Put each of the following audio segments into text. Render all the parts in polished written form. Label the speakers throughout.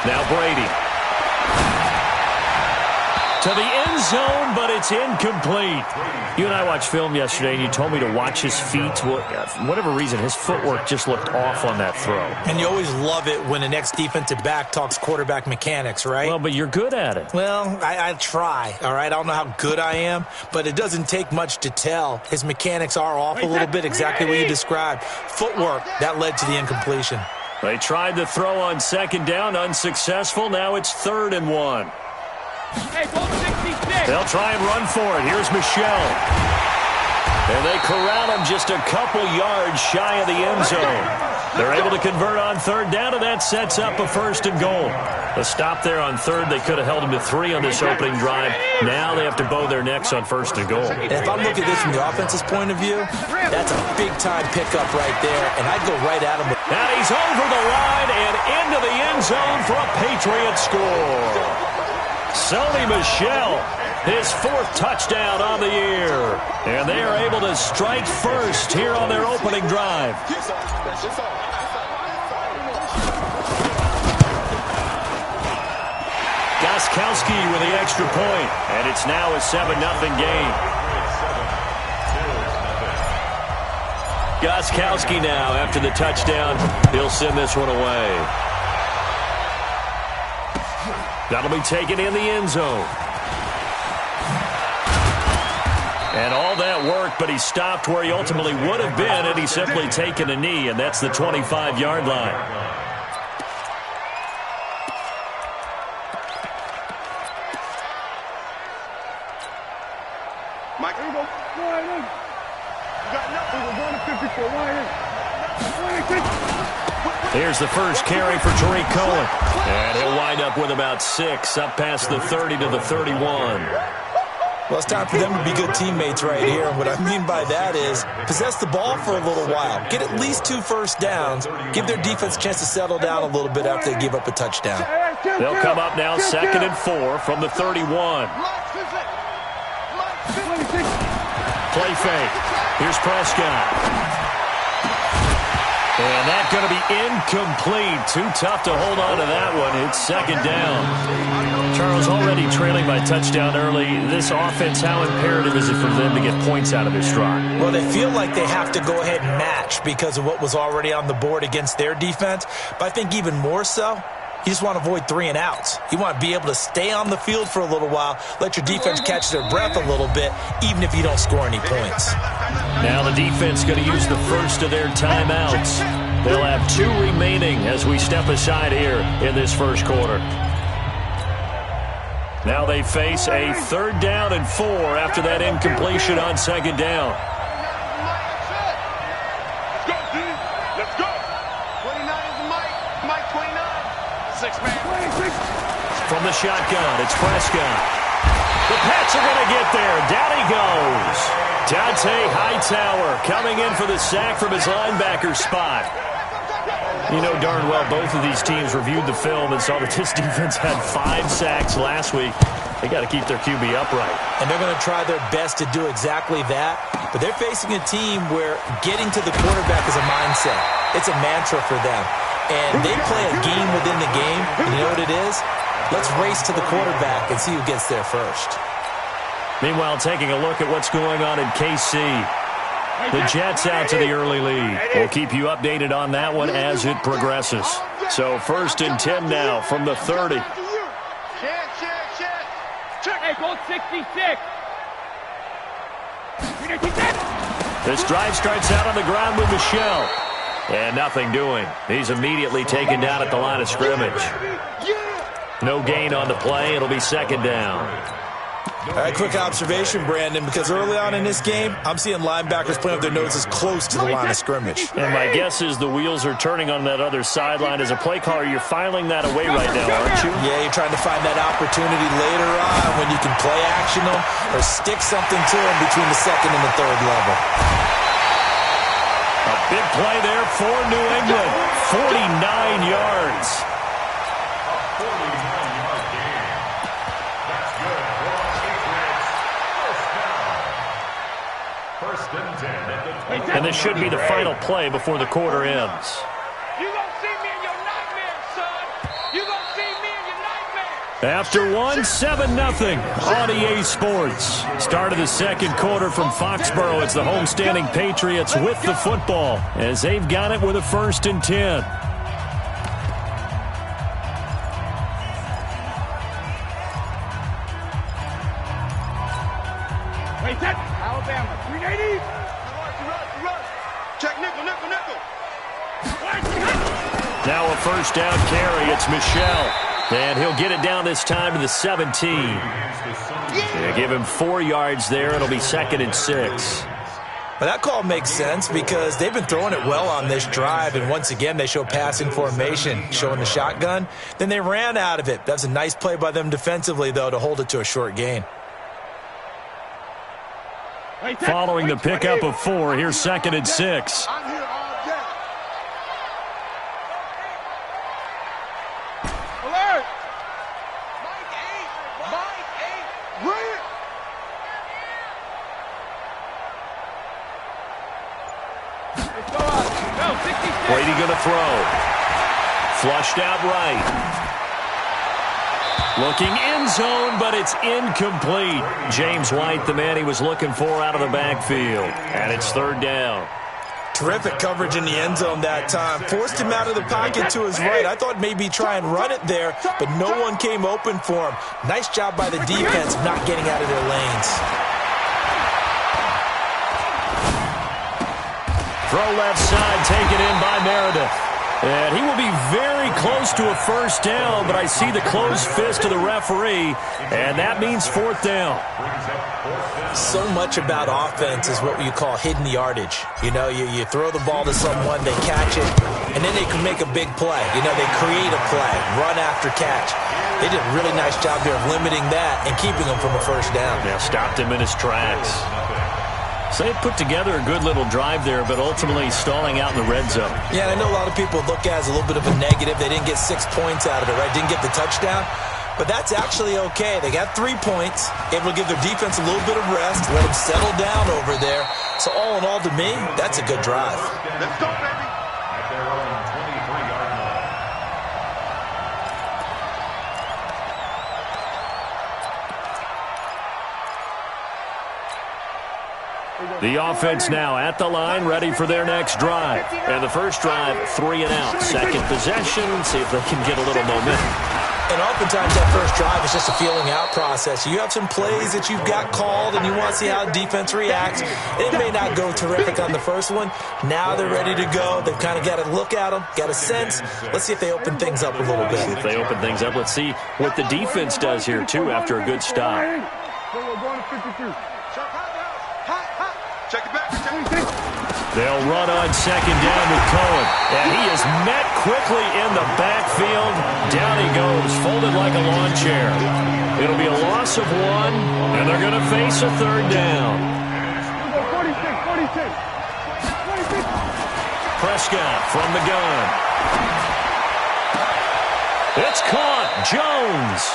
Speaker 1: Now Brady. To the end zone, but it's incomplete. You and I watched film yesterday, and you told me to watch his feet. For whatever reason, his footwork just looked off on that throw.
Speaker 2: And you always love it when an ex-defensive back talks quarterback mechanics, right?
Speaker 1: Well, but you're good at it.
Speaker 2: Well, I try, all right? I don't know how good I am, but it doesn't take much to tell. His mechanics are off a little bit, exactly what you described. Footwork, that led to the incompletion.
Speaker 1: They tried to throw on second down, unsuccessful. Now it's 3rd and 1. They'll try and run for it. Here's Michelle. And they corral him just a couple yards shy of the end zone. They're able to convert on 3rd down, and that sets up a 1st and goal. A stop there on 3rd. They could have held him to 3 on this opening drive. Now they have to bow their necks on 1st and goal.
Speaker 2: And if I'm looking at this from the offense's point of view, that's a big-time pickup right there, and I'd go right at him.
Speaker 1: Now he's over the line and into the end zone for a Patriot score. Sony Michel, his 4th touchdown on the year. And they are able to strike first here on their opening drive. Gostkowski with the extra point, and it's now a 7-0 game. Gostkowski now, after the touchdown, he'll send this one away. That'll be taken in the end zone. And all that work, but he stopped where he ultimately would have been, and he's simply taken a knee, and that's the 25-yard line.
Speaker 3: Mike, here you go. You got nothing. We're going to 54.
Speaker 1: Here's the first carry for Tariq Cohen. And he'll wind up with about 6, up past the 30 to the 31.
Speaker 2: Well, it's time for them to be good teammates right here. And what I mean by that is possess the ball for a little while. Get at least 2 first downs. Give their defense a chance to settle down a little bit after they give up a touchdown.
Speaker 1: They'll come up now 2nd and 4 from the 31. Play fake. Here's Prescott. And that's going to be incomplete. Too tough to hold on to that one. It's 2nd down. Charles, already trailing by touchdown early. This offense, how imperative is it for them to get points out of this drive?
Speaker 2: Well, they feel like they have to go ahead and match because of what was already on the board against their defense. But I think even more so, you just want to avoid 3 and outs. You want to be able to stay on the field for a little while, let your defense catch their breath a little bit, even if you don't score any points.
Speaker 1: Now the defense going to use the first of their timeouts. They'll have 2 remaining as we step aside here in this first quarter. Now they face a 3rd down and 4 after that incompletion on 2nd down.
Speaker 3: Let's go. 29 is the Mike 29. 6-man.
Speaker 1: From the shotgun, it's Prescott. The Pats are going to get there. Down he goes. Dante Hightower coming in for the sack from his linebacker spot. You know darn well both of these teams reviewed the film and saw that this defense had 5 sacks last week. They got to keep their QB upright.
Speaker 2: And they're going to try their best to do exactly that. But they're facing a team where getting to the quarterback is a mindset. It's a mantra for them. And they play a game within the game. And you know what it is? Let's race to the quarterback and see who gets there first.
Speaker 1: Meanwhile, taking a look at what's going on in KC. The Jets out to the early lead. We'll keep you updated on that one as it progresses. So 1st and 10 now from the 30.
Speaker 3: Hey, goal 66.
Speaker 1: This drive starts out on the ground with Michel. And nothing doing. He's immediately taken down at the line of scrimmage. No gain on the play. It'll be 2nd down.
Speaker 2: All right, quick observation, Brandon, because early on in this game, I'm seeing linebackers playing with their noses close to the line of scrimmage.
Speaker 1: And my guess is the wheels are turning on that other sideline. As a play caller, you're filing that away right now, aren't you?
Speaker 2: Yeah, you're trying to find that opportunity later on when you can play action them or stick something to them between the 2nd and the 3rd level.
Speaker 1: A big play there for New England. 49 yards. And this should be the final play before the quarter ends.
Speaker 3: You gonna see me in your nightmare.
Speaker 1: After one, 7-0 on EA Sports. Start of the second quarter from Foxborough. It's the homestanding Patriots with the football as they've got it with a 1st and 10.
Speaker 3: Wait, set. Alabama, 380. Rush. Check nickel.
Speaker 1: Now a 1st down carry. It's Michelle. And he'll get it down this time to the 17. Yeah, give him 4 yards there. It'll be 2nd and 6.
Speaker 2: But that call makes sense because they've been throwing it well on this drive, and once again they show passing formation, showing the shotgun. Then they ran out of it. That was a nice play by them defensively, though, to hold it to a short gain.
Speaker 1: Following the pickup of 4, here's 2nd and 6. Brady going to throw. Flushed out right. Looking end zone, but it's incomplete. James White, the man he was looking for out of the backfield. And it's 3rd down.
Speaker 2: Terrific coverage in the end zone that time. Forced him out of the pocket to his right. I thought maybe try and run it there, but no one came open for him. Nice job by the defense not getting out of their lanes.
Speaker 1: Throw left side, taken in by Meredith. And he will be very close to a 1st down, but I see the closed fist of the referee, and that means 4th down.
Speaker 2: So much about offense is what you call hidden yardage. You know, you throw the ball to someone, they catch it, and then they can make a big play. You know, they create a play, run after catch. They did a really nice job here of limiting that and keeping him from a 1st down.
Speaker 1: Yeah, stopped him in his tracks. So they put together a good little drive there, but ultimately stalling out in the red zone.
Speaker 2: Yeah, and I know a lot of people look at it as a little bit of a negative. They didn't get 6 points out of it, right? Didn't get the touchdown. But that's actually okay. They got 3 points, able to give their defense a little bit of rest, let them settle down over there. So all in all, to me, that's a good drive.
Speaker 3: Let's go, baby.
Speaker 1: The offense now at the line, ready for their next drive. And the first drive, 3 and out. Second possession, see if they can get a little momentum.
Speaker 2: And oftentimes that first drive is just a feeling out process. You have some plays that you've got called and you want to see how defense reacts. It may not go terrific on the first one. Now they're ready to go. They've kind of got to look at them, got a sense. Let's see if they open things up a little bit.
Speaker 1: If they open things up, let's see what the defense does here, too, after a good stop.
Speaker 3: Check it back.
Speaker 1: They'll run on 2nd down with Cohen. And he is met quickly in the backfield. Down he goes, folded like a lawn chair. It'll be a loss of 1, and they're going to face a 3rd down.
Speaker 3: 46.
Speaker 1: Prescott from the gun. It's caught. Jones.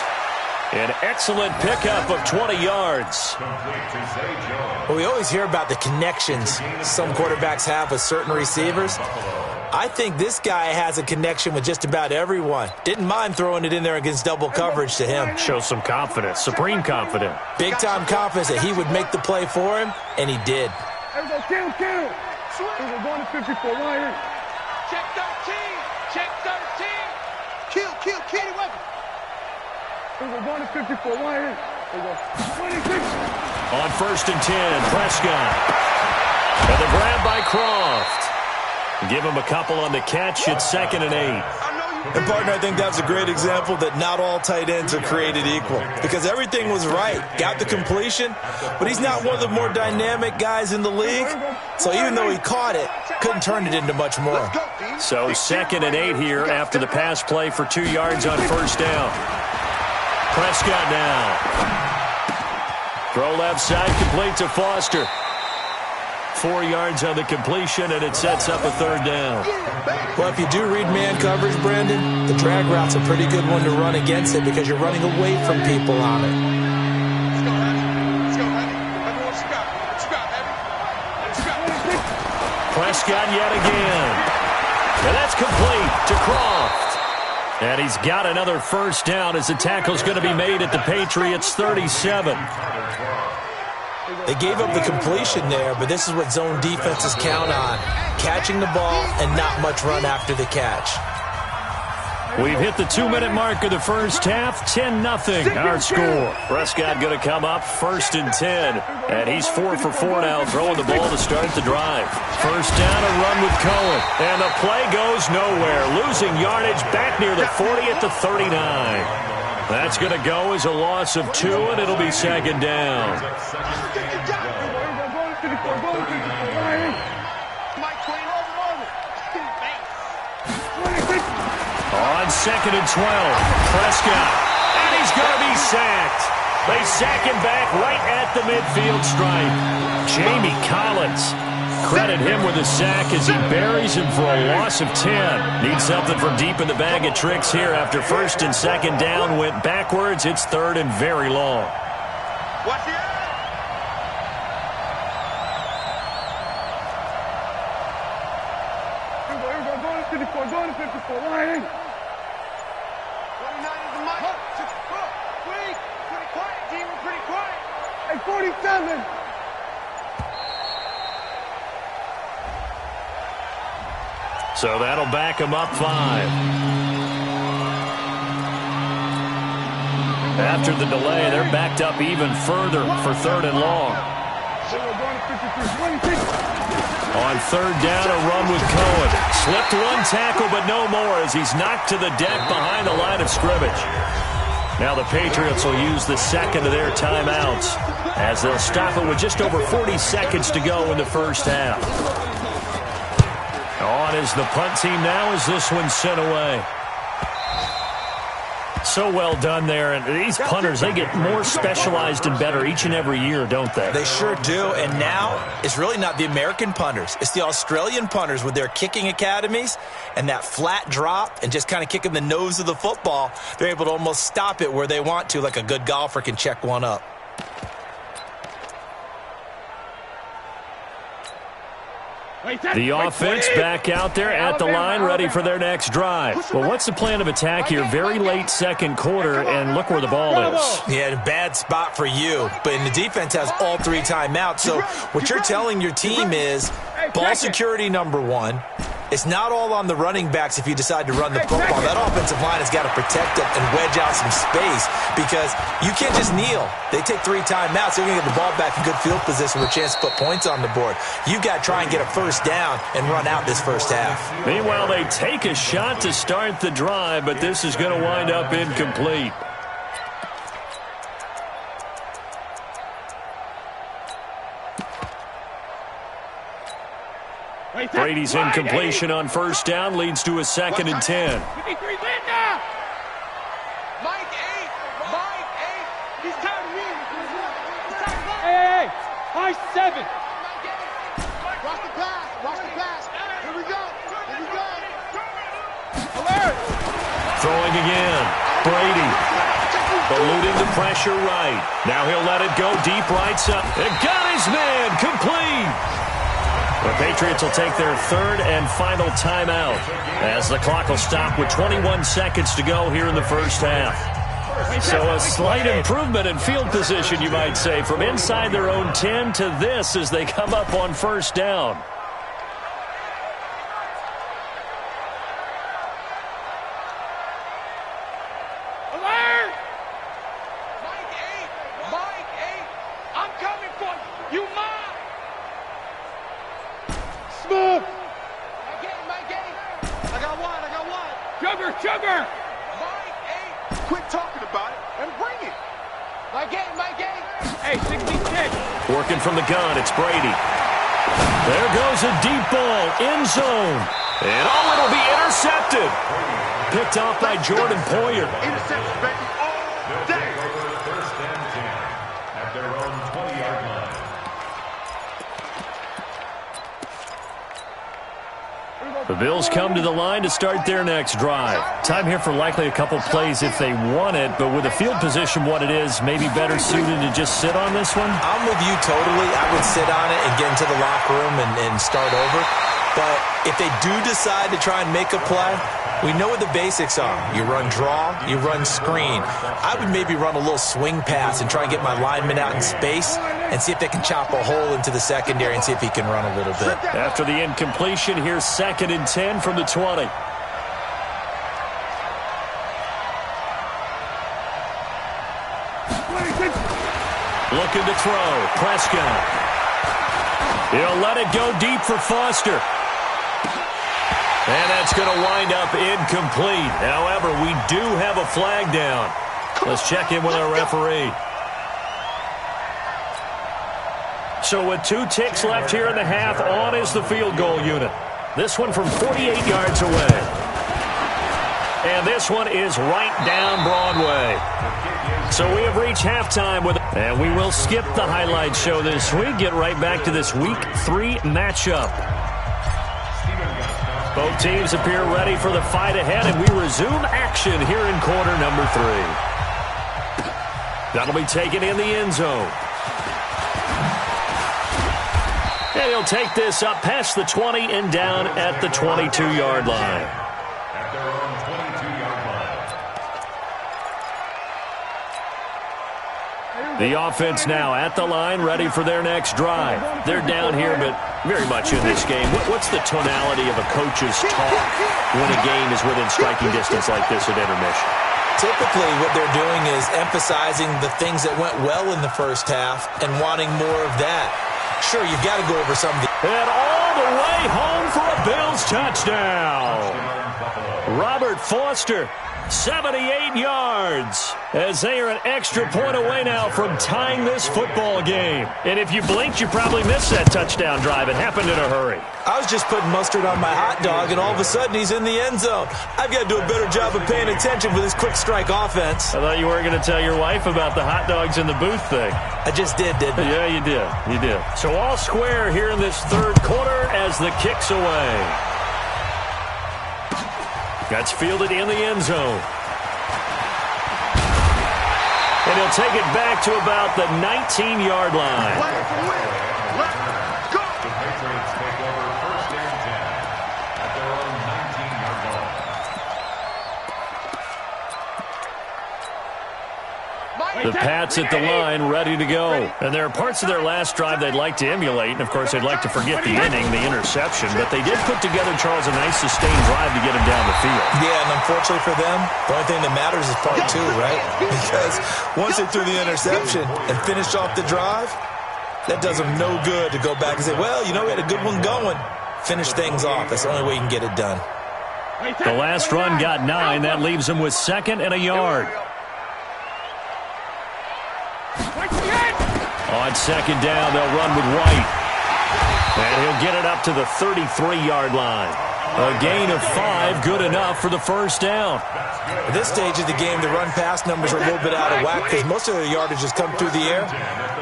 Speaker 1: An excellent pickup of 20 yards.
Speaker 2: Well, we always hear about the connections some quarterbacks have with certain receivers. I think this guy has a connection with just about everyone. Didn't mind throwing it in there against double coverage to him.
Speaker 1: Shows some confidence, supreme confidence.
Speaker 2: Big-time confidence that he would make the play for him, and he did.
Speaker 3: There we go, kill. We're going to 54, right here. Check 13. Kill the weapon. We're going to 54, right here. There we go. 26.
Speaker 1: On 1st and 10, Prescott. And the grab by Croft. Give him a couple on the catch. It's 2nd and 8.
Speaker 2: And, partner, I think that's a great example that not all tight ends are created equal because everything was right. Got the completion, but he's not one of the more dynamic guys in the league. So even though he caught it, couldn't turn it into much more.
Speaker 1: So 2nd and 8 here after the pass play for 2 yards on 1st down. Prescott now. Throw left side, complete to Foster. 4 yards on the completion, and it sets up a 3rd down.
Speaker 2: Well, if you do read man coverage, Brandon, the drag route's a pretty good one to run against it because you're running away from people on it.
Speaker 3: Let's go, Andy. Everyone scrap, baby.
Speaker 1: Prescott yet again. And that's complete to Croft. And he's got another first down as the tackle's going to be made at the Patriots' 37.
Speaker 2: They gave up the completion there, but this is what zone defenses count on. Catching the ball and not much run after the catch.
Speaker 1: We've hit the 2-minute mark of the first half. 10-0 our score. Prescott going to come up 1st and 10. And he's 4 for 4 now, throwing the ball to start the drive. First down, a run with Cohen. And the play goes nowhere. Losing yardage back near the 40 at the 39. That's going to go as a loss of 2, and it'll be 2nd down. On 2nd and 12, Prescott, and he's going to be sacked. They sack him back right at the midfield stripe. Jamie Collins, credit him with a sack as he buries him for a loss of 10. Needs something from deep in the bag of tricks here after 1st and 2nd down went backwards. It's 3rd and very long.
Speaker 3: Watch it. Go to 54, Ryan. 29 is the mic. Wait, pretty quiet, team. We're pretty quiet. Hey, 47.
Speaker 1: So that'll back him up 5. After the delay, they're backed up even further for 3rd and long. On 3rd down, a run with Cohen. Slipped one tackle, but no more as he's knocked to the deck behind the line of scrimmage. Now the Patriots will use the 2nd of their timeouts as they'll stop it with just over 40 seconds to go in the first half. On is the punt team now as this one's sent away. So well done there. And these punters, they get more specialized and better each and every year, don't they?
Speaker 2: They sure do. And now it's really not the American punters. It's the Australian punters with their kicking academies and that flat drop and just kind of kicking the nose of the football. They're able to almost stop it where they want to, like a good golfer can check one up.
Speaker 1: The offense back out there at the line, ready for their next drive. Well, what's the plan of attack here? Very late 2nd quarter, and look where the ball is.
Speaker 2: Yeah, bad spot for you. But the defense has all 3 timeouts. So what you're telling your team is ball security number 1. It's not all on the running backs if you decide to run the football. That offensive line has got to protect it and wedge out some space because you can't just kneel. They take 3 timeouts. They're going to get the ball back in good field position with a chance to put points on the board. You got to try and get a first down and run out this first half.
Speaker 1: Meanwhile, they take a shot to start the drive, but this is going to wind up incomplete. Brady's incompletion on first down leads to a 2nd and 10.
Speaker 3: Mike 8. Mike 8. He's tired of winning. Hey. High 7. Watch the pass. Watch the pass. Here we go. Here we go. Alert.
Speaker 1: Throwing again. Brady. Eluding the pressure right. Now he'll let it go deep right side. And got his man. Complete. The Patriots will take their 3rd and final timeout as the clock will stop with 21 seconds to go here in the first half. So a slight improvement in field position, you might say, from inside their own 10 to this as they come up on first down.
Speaker 3: Alert! Mike 8. Mike 8. I'm coming for you. You mine. Smooth. Mike 8. I got one. Sugar. Mike 8. Quit talking about it and bring it. Mike 8. Hey, 66.
Speaker 1: Working from the gun, it's Brady. There goes a deep ball, end zone. And it'll be intercepted. Picked off by Jordan Poyer.
Speaker 3: Interception, baby, all day.
Speaker 4: First and 10 at their own 20-yard line.
Speaker 1: The Bills come to the line to start their next drive. Time here for likely a couple plays if they want it, but with the field position what it is, maybe better suited to just sit on this one?
Speaker 2: I'm with you totally. I would sit on it and get into the locker room and start over. But if they do decide to try and make a play, we know what the basics are. You run draw, you run screen. I would maybe run a little swing pass and try and get my lineman out in space and see if they can chop a hole into the secondary and see if he can run a little bit.
Speaker 1: After the incompletion, here's 2nd and 10 from the 20. Looking to throw. Prescott. He'll let it go deep for Foster. And that's going to wind up incomplete. However, we do have a flag down. Let's check in with our referee. So with 2 ticks left here in the half, on is the field goal unit. This one from 48 yards away. And this one is right down Broadway. So we have reached halftime with, and we will skip the highlight show this week. Get right back to this Week 3 matchup. Both teams appear ready for the fight ahead, and we resume action here in quarter number 3. That'll be taken in the end zone. And he'll take this up past the 20 and down at the 22-yard line.
Speaker 4: At their own 22-yard line.
Speaker 1: The offense now at the line, ready for their next drive. They're down here, but very much in this game. What's the tonality of a coach's talk when a game is within striking distance like this at intermission?
Speaker 2: Typically, what they're doing is emphasizing the things that went well in the first half and wanting more of that. Sure, you've got to go over some of the...
Speaker 1: And all the way home for a Bills touchdown. Robert Foster, 78 yards, as they are an extra point away now from tying this football game. And if you blinked, you probably missed that touchdown drive. It happened in a hurry.
Speaker 2: I was just putting mustard on my hot dog, and all of a sudden he's in the end zone. I've got to do a better job of paying attention with this quick strike offense.
Speaker 1: I thought you weren't going to tell your wife about the hot dogs in the booth thing.
Speaker 2: I just didn't I?
Speaker 1: Yeah, you did. You did. So all square here in this third quarter as the kick's away. That's fielded in the end zone. And he'll take it back to about the 19-yard line.
Speaker 4: The Patriots take over 1st and 10 at their own 19-yard line.
Speaker 1: The Pats at the line, ready to go. And there are parts of their last drive they'd like to emulate. And, of course, they'd like to forget the inning, the interception. But they did put together, Charles, a nice sustained drive to get him down the field.
Speaker 2: Yeah, and unfortunately for them, the only thing that matters is part 2, right? Because once they threw the interception and finished off the drive, that does them no good to go back and say, well, you know, we had a good one going. Finish things off. That's the only way you can get it done.
Speaker 1: The last run got 9. That leaves them with 2nd and a yard. On 2nd down, they'll run with White. And he'll get it up to the 33-yard line. A gain of 5, good enough for the first down.
Speaker 2: At this stage of the game, the run-pass numbers are a little bit out of whack because most of their yardage has come through the air.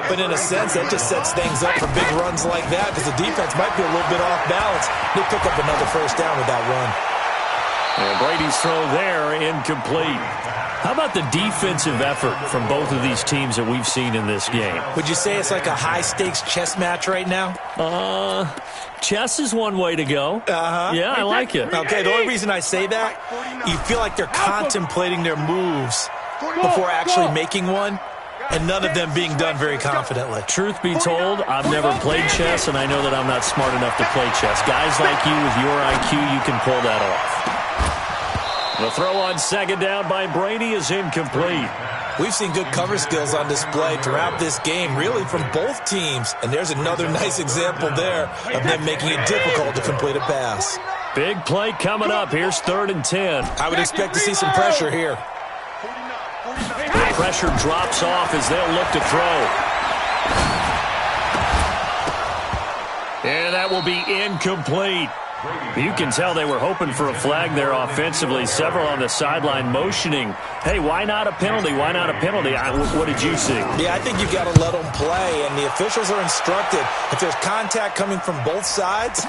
Speaker 2: But in a sense, that just sets things up for big runs like that because the defense might be a little bit off balance. They pick up another first down with that run.
Speaker 1: And Brady's throw there, incomplete. How about the defensive effort from both of these teams that we've seen in this game?
Speaker 2: Would you say it's like a high-stakes chess match right now?
Speaker 1: Chess is one way to go. Yeah, I like it.
Speaker 2: Okay, the only reason I say that, you feel like they're contemplating their moves before actually making one, and none of them being done very confidently.
Speaker 1: Truth be told, I've never played chess, and I know that I'm not smart enough to play chess. Guys like you with your IQ, you can pull that off. The throw on 2nd down by Brady is incomplete.
Speaker 2: We've seen good cover skills on display throughout this game, really from both teams. And there's another nice example there of them making it difficult to complete a pass.
Speaker 1: Big play coming up. Here's 3rd and 10.
Speaker 2: I would expect to see some pressure here.
Speaker 1: The pressure drops off as they'll look to throw. And that will be incomplete. You can tell they were hoping for a flag there offensively. Several on the sideline motioning, hey, why not a penalty? Why not a penalty? What did you see?
Speaker 2: Yeah, I think you got to let them play, and the officials are instructed. If there's contact coming from both sides,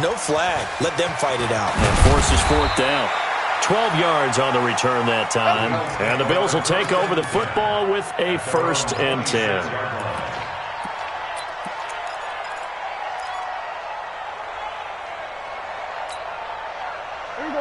Speaker 2: no flag. Let them fight it out.
Speaker 1: And forces 4th down. 12 yards on the return that time. And the Bills will take over the football with a 1st and 10.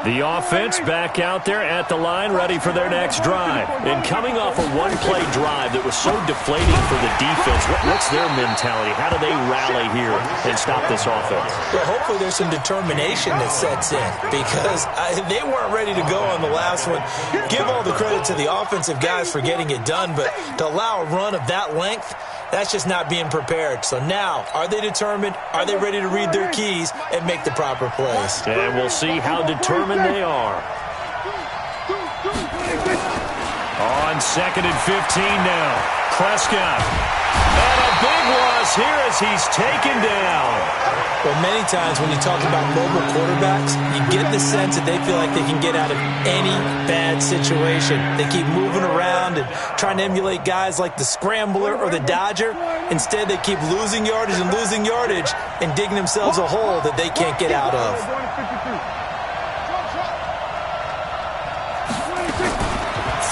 Speaker 1: The offense back out there at the line, ready for their next drive. And coming off a one-play drive that was so deflating for the defense, what's their mentality? How do they rally here and stop this offense?
Speaker 2: Well, hopefully there's some determination that sets in because they weren't ready to go on the last one. Give all the credit to the offensive guys for getting it done, but to allow a run of that length, that's just not being prepared. So now, are they determined? Are they ready to read their keys and make the proper plays?
Speaker 1: And we'll see how determined they are. On 2nd and 15 now. Prescott. And a big loss here as he's taken down.
Speaker 2: Well, many times when you talk about mobile quarterbacks, you get the sense that they feel like they can get out of any bad situation. They keep moving around and trying to emulate guys like the Scrambler or the Dodger. Instead, they keep losing yardage and digging themselves a hole that they can't get out of.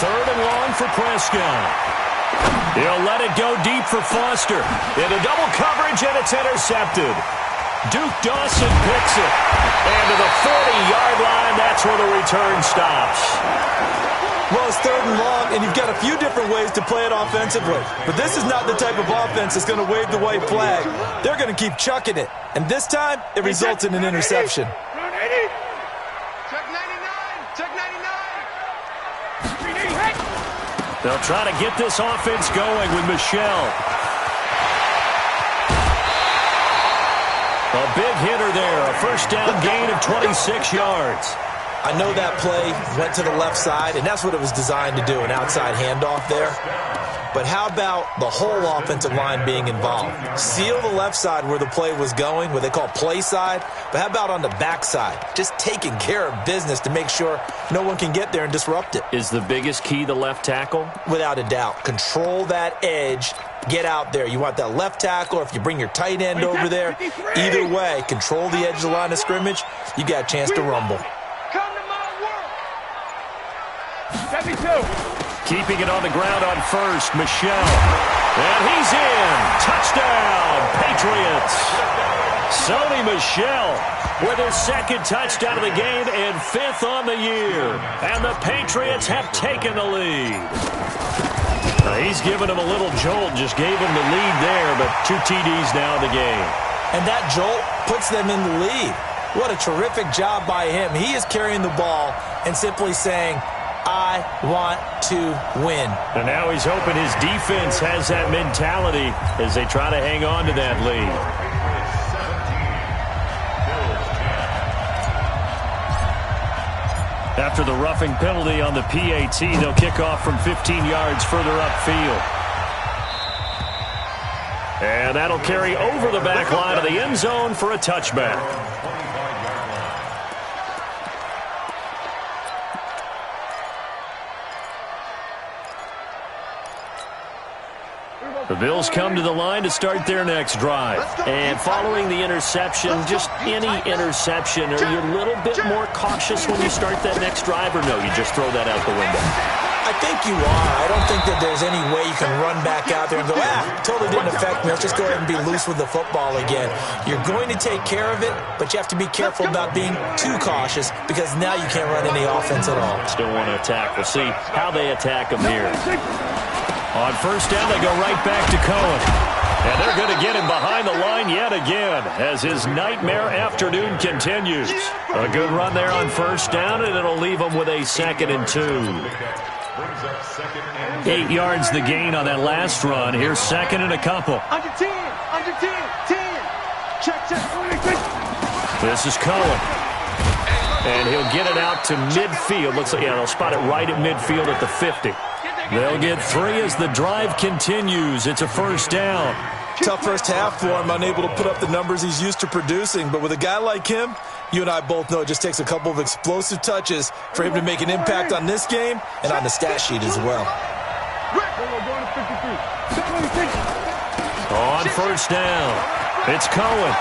Speaker 1: Third and long for Prescott. He'll let it go deep for Foster. Into double coverage, and it's intercepted. Duke Dawson picks it. And to the 40-yard line, that's where the return stops.
Speaker 2: Well, it's 3rd and long, and you've got a few different ways to play it offensively. But this is not the type of offense that's going to wave the white flag. They're going to keep chucking it. And this time, it results in an interception.
Speaker 3: Check 99. Check 99.
Speaker 1: They'll try to get this offense going with Michelle. A big hitter there. A first down gain of 26 yards.
Speaker 2: I know that play went to the left side, and that's what it was designed to do, an outside handoff there. But how about the whole offensive line being involved? Seal the left side where the play was going, what they call play side. But how about on the back side? Just taking care of business to make sure no one can get there and disrupt it.
Speaker 1: Is the biggest key the left tackle?
Speaker 2: Without a doubt. Control that edge. Get out there. You want that left tackle, or if you bring your tight end over there, either way, control the edge of the line of scrimmage, you got a chance to rumble.
Speaker 3: Come to my world. 72.
Speaker 1: Keeping it on the ground on first, Michelle. And he's in. Touchdown, Patriots. Sony Michel with his 2nd touchdown of the game and 5th on the year. And the Patriots have taken the lead. He's given him a little jolt, just gave him the lead there, but 2 TDs now in the game.
Speaker 2: And that jolt puts them in the lead. What a terrific job by him. He is carrying the ball and simply saying, I want to win.
Speaker 1: And now he's hoping his defense has that mentality as they try to hang on to that lead. After the roughing penalty on the PAT, they'll kick off from 15 yards further upfield. And that'll carry over the back line of the end zone for a touchback. The Bills come to the line to start their next drive. And following the interception, just any interception, are you a little bit more cautious when you start that next drive, or no, you just throw that out the window?
Speaker 2: I think you are. I don't think that there's any way you can run back out there and go, totally didn't affect me. Let's just go ahead and be loose with the football again. You're going to take care of it, but you have to be careful about being too cautious because now you can't run any offense at all.
Speaker 1: Still want to attack. We'll see how they attack them here. On first down, they go right back to Cohen. And they're going to get him behind the line yet again as his nightmare afternoon continues. A good run there on first down, and it'll leave him with a 2nd and 2. 8 yards the gain on that last run. Here's 2nd and a couple.
Speaker 3: Under 10. Under 10. 10. Check.
Speaker 1: This is Cohen. And he'll get it out to midfield. Looks like, they'll spot it right at midfield at the 50. They'll get 3 as the drive continues. It's a first down.
Speaker 2: Tough first half for him, unable to put up the numbers he's used to producing. But with a guy like him, you and I both know it just takes a couple of explosive touches for him to make an impact on this game and on the stat sheet as well.
Speaker 1: On first down, it's Cohen.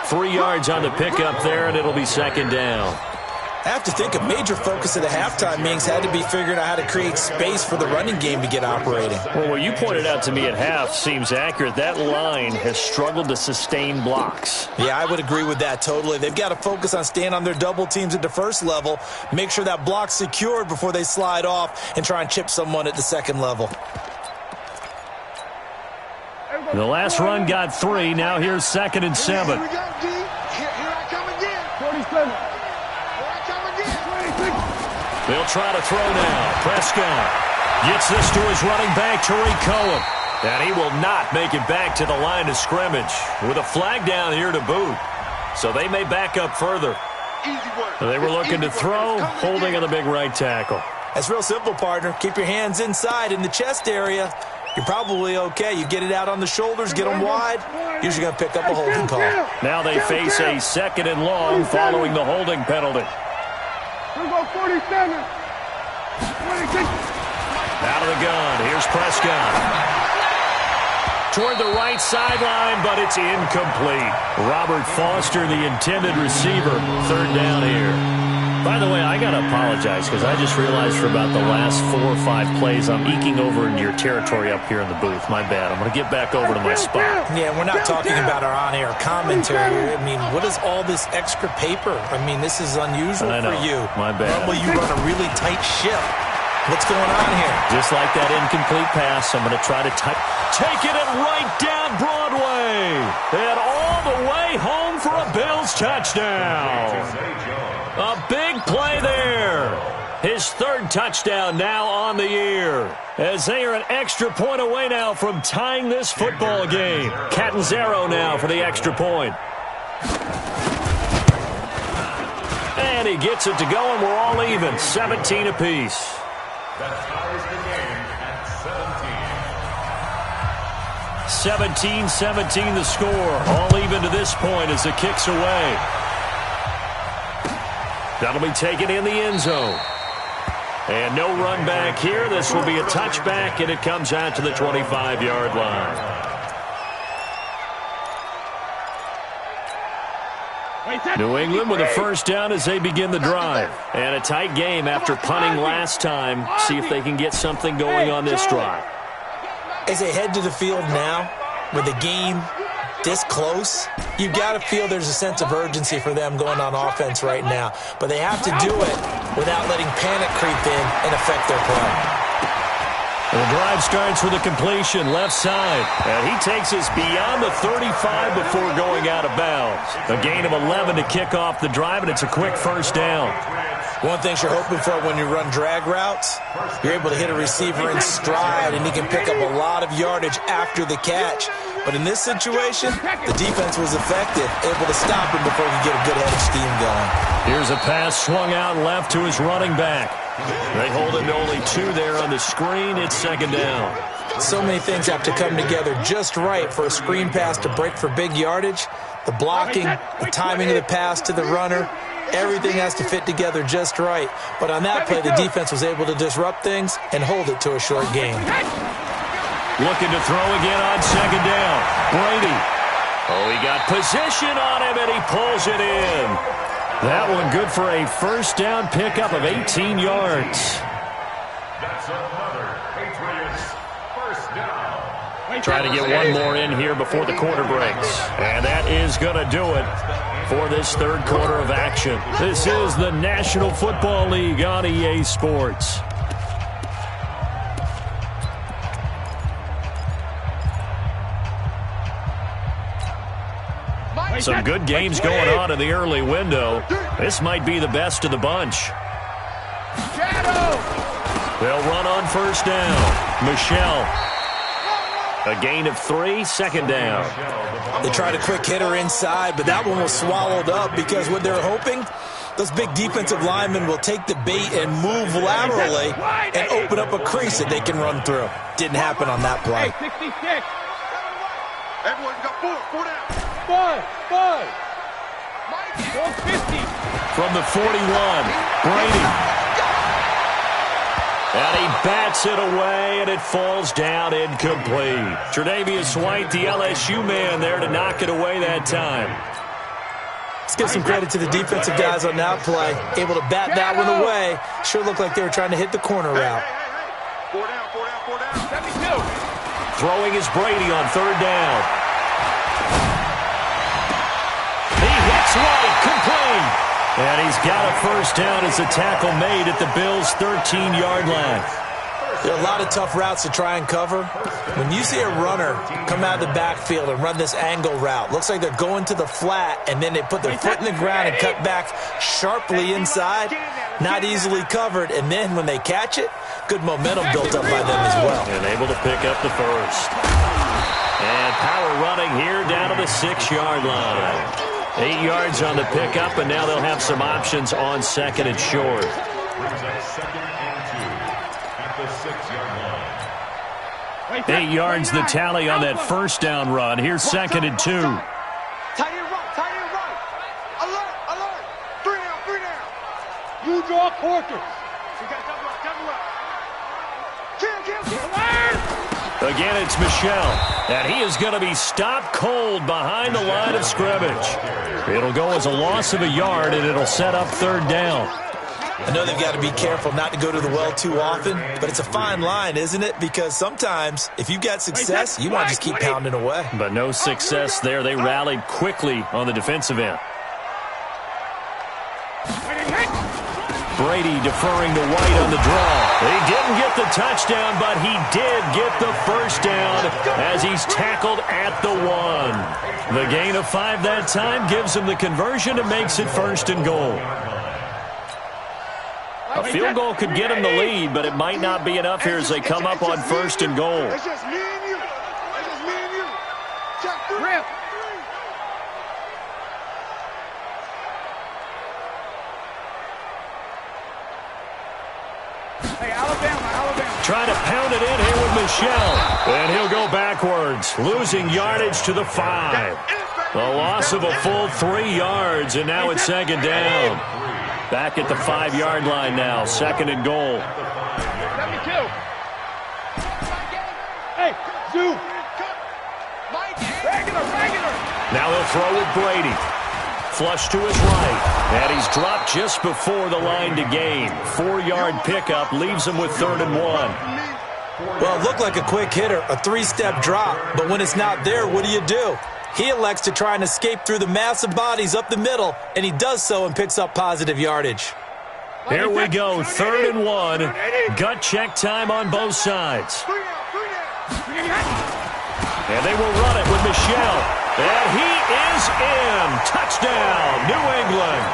Speaker 1: 3 yards on the pickup there, and it'll be 2nd down.
Speaker 2: I have to think a major focus of the halftime meetings had to be figuring out how to create space for the running game to get operating.
Speaker 1: Well, what you pointed out to me at half seems accurate. That line has struggled to sustain blocks.
Speaker 2: Yeah, I would agree with that totally. They've got to focus on staying on their double teams at the first level, make sure that block's secured before they slide off and try and chip someone at the second level.
Speaker 1: The last run got 3. Now here's 2nd and 7.
Speaker 3: Here we go, D. Here I come again. 47. Here I come again. 26.
Speaker 1: They'll try to throw now. Prescott gets this to his running back, Tariq Cohen. And he will not make it back to the line of scrimmage with a flag down here to boot. So they may back up further.
Speaker 3: Easy work.
Speaker 1: They were looking to throw, holding on the big right tackle.
Speaker 2: That's real simple, partner. Keep your hands inside in the chest area. You're probably okay. You get it out on the shoulders, get them wide. Usually going to pick up a holding call.
Speaker 1: Now they face a 2nd and long following the holding penalty.
Speaker 3: We're going 47. 26.
Speaker 1: Out of the gun. Here's Prescott. Toward the right sideline, but it's incomplete. Robert Foster, the intended receiver. 3rd down here. By the way, I got to apologize because I just realized for about the last 4 or 5 plays I'm eking over into your territory up here in the booth. My bad. I'm going to get back over to my spot.
Speaker 2: Yeah, we're not talking about our on-air commentary. I mean, what is all this extra paper? I mean, this is unusual for you.
Speaker 1: My bad.
Speaker 2: Normally you run a really tight ship. What's going on here?
Speaker 1: Just like that incomplete pass, I'm going to try to take it and right down Broadway. And all the way home for a Bills touchdown. A big play there. His 3rd touchdown now on the year. As they are an extra point away now from tying this football game. Catanzaro now for the extra point. And he gets it to go, and we're all even. 17 apiece.
Speaker 4: That ties the game at 17.
Speaker 1: 17-17 the score. All even to this point as the kick's away. That'll be taken in the end zone. And no run back here. This will be a touchback, and it comes out to the 25-yard line. New England with a 1st down as they begin the drive. And a tight game after punting last time. See if they can get something going on this drive.
Speaker 2: As they head to the field now, with the game this close, you've got to feel there's a sense of urgency for them going on offense right now. But they have to do it without letting panic creep in and affect their play.
Speaker 1: The drive starts with a completion left side. And he takes us beyond the 35 before going out of bounds. A gain of 11 to kick off the drive, and it's a quick 1st down.
Speaker 2: One thing you're hoping for when you run drag routes, you're able to hit a receiver in stride, and he can pick up a lot of yardage after the catch. But in this situation, the defense was effective, able to stop him before he could get a good head of steam going.
Speaker 1: Here's a pass swung out left to his running back. They hold him to only 2 there on the screen. It's 2nd down.
Speaker 2: So many things have to come together just right for a screen pass to break for big yardage. The blocking, the timing of the pass to the runner, everything has to fit together just right. But on that play, the defense was able to disrupt things and hold it to a short game.
Speaker 1: Looking to throw again on 2nd down. Brady. Oh, he got position on him, and he pulls it in. That one good for a 1st down pickup of 18 yards.
Speaker 4: That's another Patriots 1st down.
Speaker 1: Try to get one more in here before the quarter breaks. And that is going to do it for this 3rd quarter of action. This is the National Football League on EA Sports. Some good games going on in the early window. This might be the best of the bunch. They'll run on 1st down. Michelle. A gain of 3, 2nd down.
Speaker 2: They tried a quick hitter inside, but that one was swallowed up because what they're hoping, those big defensive linemen will take the bait and move laterally and open up a crease that they can run through. Didn't happen on that play.
Speaker 3: 66. Everyone's got 4 down. 5. 450.
Speaker 1: From the 41, Brady. And he bats it away, and it falls down incomplete. Tre'Davious White, the LSU man, there to knock it away that time.
Speaker 2: Let's give some credit to the defensive guys on that play. Able to bat that one away. Sure looked like they were trying to hit the corner route.
Speaker 3: Four down. 72.
Speaker 1: Throwing is Brady on third down. He hits right, complete. And he's got a first down as the tackle made at the Bills' 13-yard line.
Speaker 2: There are a lot of tough routes to try and cover. When you see a runner come out of the backfield and run this angle route, looks like they're going to the flat, and then they put their foot in the ground and cut back sharply inside, not easily covered, and then when they catch it, good momentum built up by them as well.
Speaker 1: And able to pick up the first. And power running here down to the 6-yard line. 8 yards on the pickup, and now they'll have some options on second and short.
Speaker 4: Brings up 2nd and 2 at the 6-yard line.
Speaker 1: 8 yards the tally on that first down run. Here's 2nd and 2.
Speaker 3: Tight end right. Alert. 3 down. You draw quarters. You got double up. Kill.
Speaker 1: Again, it's Michel, and he is going to be stopped cold behind the line of scrimmage. It'll go as a loss of a yard, and it'll set up third down.
Speaker 2: I know they've got to be careful not to go to the well too often, but it's a fine line, isn't it? Because sometimes, if you've got success, you want to just keep pounding away.
Speaker 1: But no success there. They rallied quickly on the defensive end. Brady deferring to White on the draw. He didn't get the touchdown, but he did get the first down as he's tackled at the 1. The gain of 5 that time gives him the conversion and makes it 1st and goal. A field goal could get him the lead, but it might not be enough here as they come up on 1st and goal.
Speaker 3: It's just me and you. Check 3. Hey, Alabama.
Speaker 1: Trying to pound it in here with Michel. And he'll go backwards, losing yardage to the 5. A loss of a full 3 yards, and now it's 2nd down. Back at the 5-yard line now, 2nd and goal.
Speaker 3: 72. Hey, zoom. Regular.
Speaker 1: Now he'll throw with Brady. Flush to his right, and he's dropped just before the line to gain. 4-yard pickup leaves him with 3rd and 1.
Speaker 2: Well, it looked like a quick hitter, a 3-step drop, but when it's not there, what do? He elects to try and escape through the massive bodies up the middle, and he does so and picks up positive yardage.
Speaker 1: Here we go, 3rd and 1. Gut check time on both sides. And they will run it with Michel. And he is in. Touchdown, New England.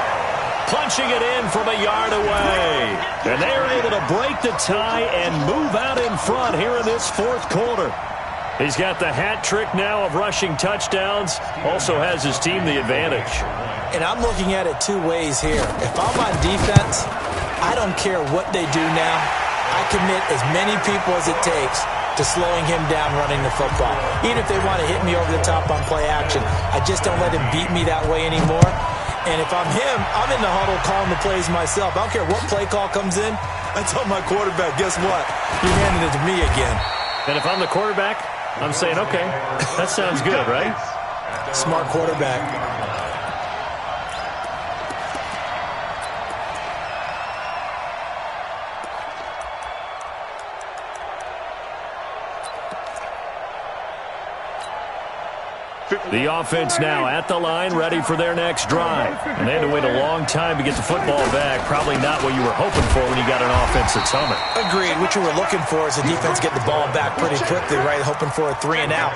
Speaker 1: Punching it in from a yard away. And they are able to break the tie and move out in front here in this 4th quarter. He's got the hat trick now of rushing touchdowns. Also has his team the advantage.
Speaker 2: And I'm looking at it 2 ways here. If I'm on defense, I don't care what they do now. I commit as many people as it takes to slowing him down running the football. Even if they want to hit me over the top on play action, I just don't let him beat me that way anymore. And if I'm him, I'm in the huddle calling the plays myself. I don't care what play call comes in. I tell my quarterback, guess what? You're handing it to me again.
Speaker 1: And if I'm the quarterback, I'm saying, okay, that sounds good, right?
Speaker 2: Smart quarterback.
Speaker 1: The offense now at the line, ready for their next drive. And they had to wait a long time to get the football back. Probably not what you were hoping for when you got an offense that's humming.
Speaker 2: Agreed. What you were looking for is the defense get the ball back pretty quickly, right? Hoping for a 3 and out.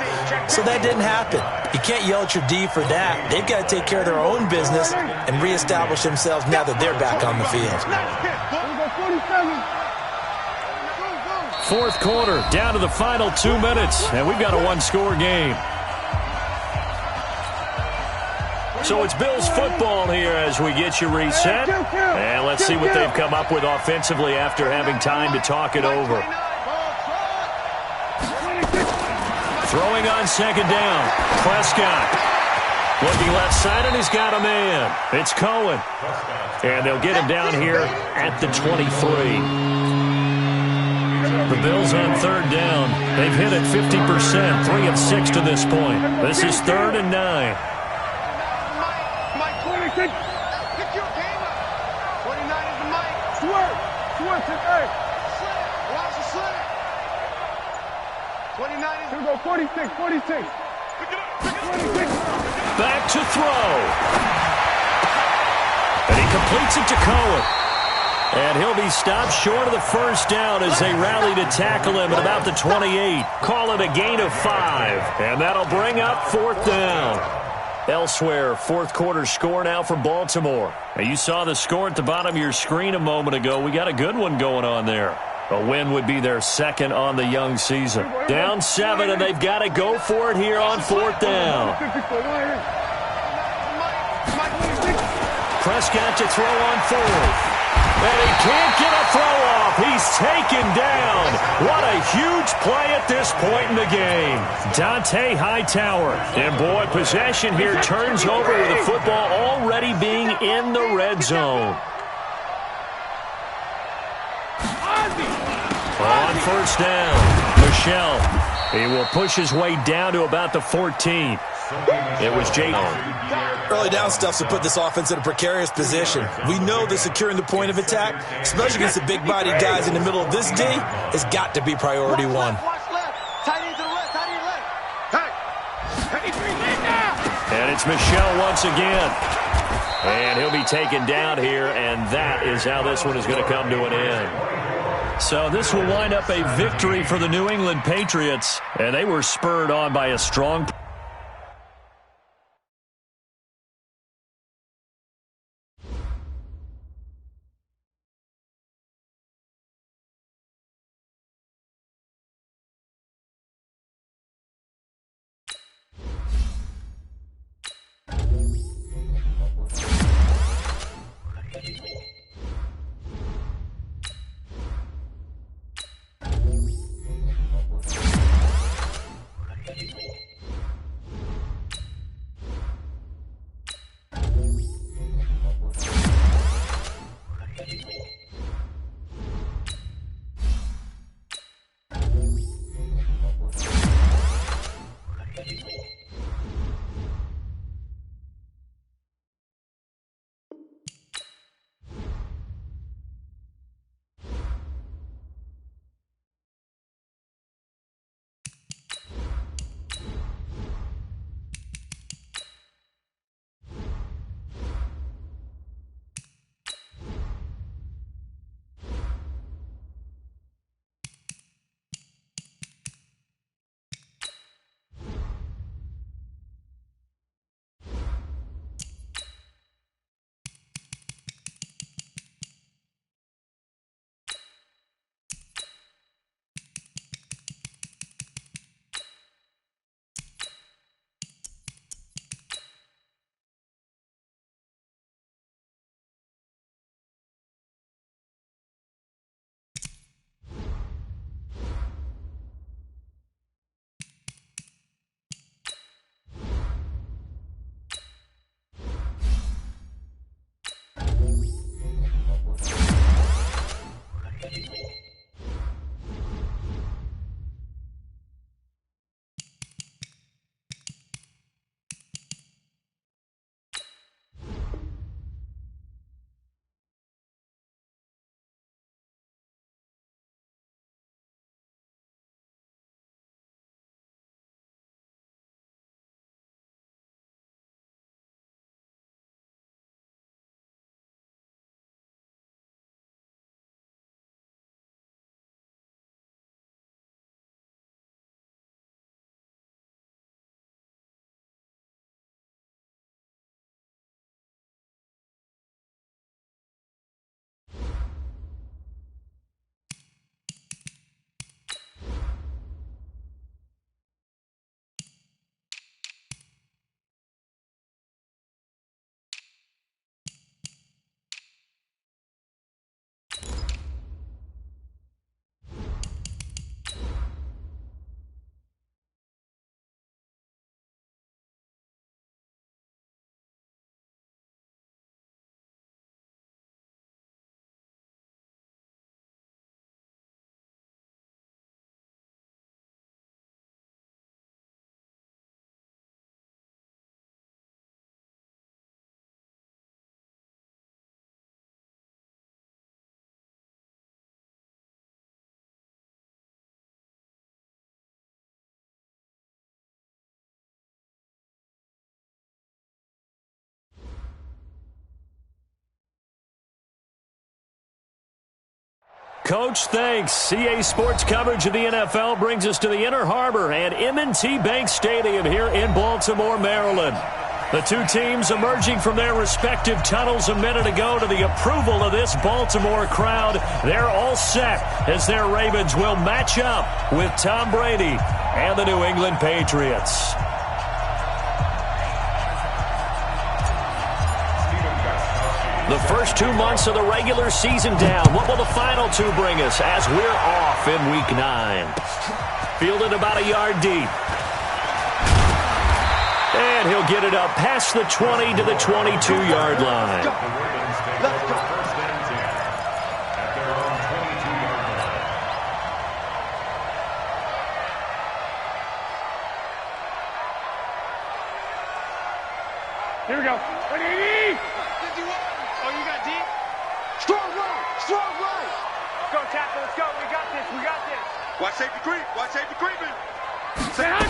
Speaker 2: So that didn't happen. You can't yell at your D for that. They've got to take care of their own business and reestablish themselves now that they're back on the field.
Speaker 1: 4th quarter, down to the final 2 minutes, and we've got a 1-score game. So it's Bills football here as we get you reset. And let's see what they've come up with offensively after having time to talk it over. Throwing on 2nd down. Prescott. Looking left side, and he's got a man. It's Cohen. And they'll get him down here at the 23. The Bills on 3rd down. They've hit it 50%, 3 of 6 to this point. This is 3rd and 9.
Speaker 3: Pick your game up. 29 is the mic. Swerve, hey. Slit it. Watch the slit it. 29 is... Here we go, 46. Pick it up.
Speaker 1: Back to throw. And he completes it to Cohen. And he'll be stopped short of the first down as they rally to tackle him at about the 28. Call it a gain of 5. And that'll bring up 4th down. Elsewhere, 4th quarter score now for Baltimore. Now, you saw the score at the bottom of your screen a moment ago. We got a good one going on there. A win would be their 2nd on the young season. Down 7, and they've got to go for it here on 4th down. Prescott to throw on 4th. And he can't get a throw off. He's taken down. What a huge play at this point in the game. Dante Hightower. And boy, possession here turns over with the football already being in the red zone. On 1st down, Michel. He will push his way down to about the 14. It was Jayden.
Speaker 2: Early down stuff's to put this offense in a precarious position. We know that securing the point of attack, especially against the big-bodied guys in the middle of this D, has got to be priority 1.
Speaker 3: Watch left. Tight end to the left. Tight end left. Hey.
Speaker 1: And it's Michel once again. And he'll be taken down here, and that is how this one is going to come to an end. So this will wind up a victory for the New England Patriots, and they were spurred on by a strong... Coach, thanks. CA Sports coverage of the NFL brings us to the Inner Harbor and M&T Bank Stadium here in Baltimore, Maryland. The two teams emerging from their respective tunnels a minute ago to the approval of this Baltimore crowd. They're all set as their Ravens will match up with Tom Brady and the New England Patriots. The first 2 months of the regular season down. What will the final two bring us as we're off in Week 9? Fielded about a yard deep. And he'll get it up past the 20 to the 22-yard line.
Speaker 4: Let's go. First and 10 at their own 22-yard line.
Speaker 3: Here we go. 180. Oh, you got deep? Strong right. Strong right. Let's go, tackle. Let's go. We got this. We got this. Watch safety creep. Watch safety creeping. Say hi.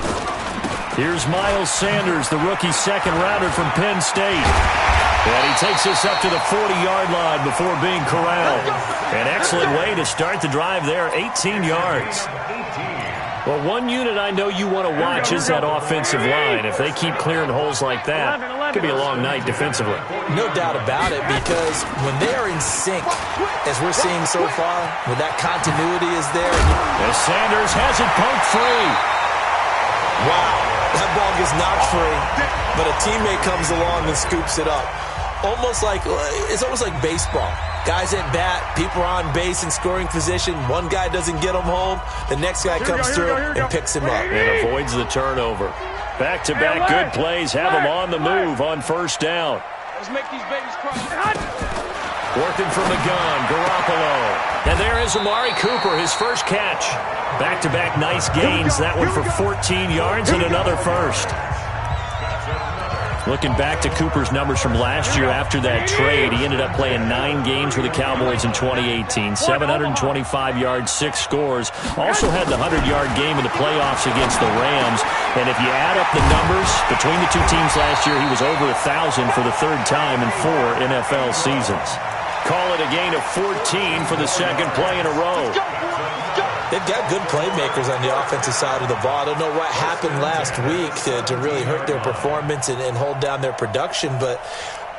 Speaker 1: Here's Miles Sanders, the rookie second-rounder from Penn State. And he takes us up to the 40-yard line before being corralled. An excellent way to start the drive there, 18 yards. Well, one unit I know you want to watch is that offensive line. If they keep clearing holes like that, it could be a long night defensively.
Speaker 2: No doubt about it, because when they are in sync, as we're seeing so far, when that continuity is there.
Speaker 1: As Sanders has it poked free.
Speaker 2: Wow, that ball gets knocked free, but a teammate comes along and scoops it up. It's almost like baseball. Guys at bat, people are on base in scoring position. One guy doesn't get him home. The next guy comes through and picks him up.
Speaker 1: And avoids the turnover. Back-to-back good plays have him on the move on first down.
Speaker 3: Let's make these babies cry.
Speaker 1: Working from the gun, Garoppolo. And there is Amari Cooper, his first catch. Back-to-back nice gains. That one for 14 yards and another first. Looking back to Cooper's numbers from last year after that trade, he ended up playing 9 games with the Cowboys in 2018. 725 yards, 6 scores. Also had the 100-yard game in the playoffs against the Rams. And if you add up the numbers between the two teams last year, he was over 1,000 for the third time in 4 NFL seasons. Call it a gain of 14 for the second play in a row.
Speaker 2: They've got good playmakers on the offensive side of the ball. I don't know what happened last week to really hurt their performance and hold down their production, but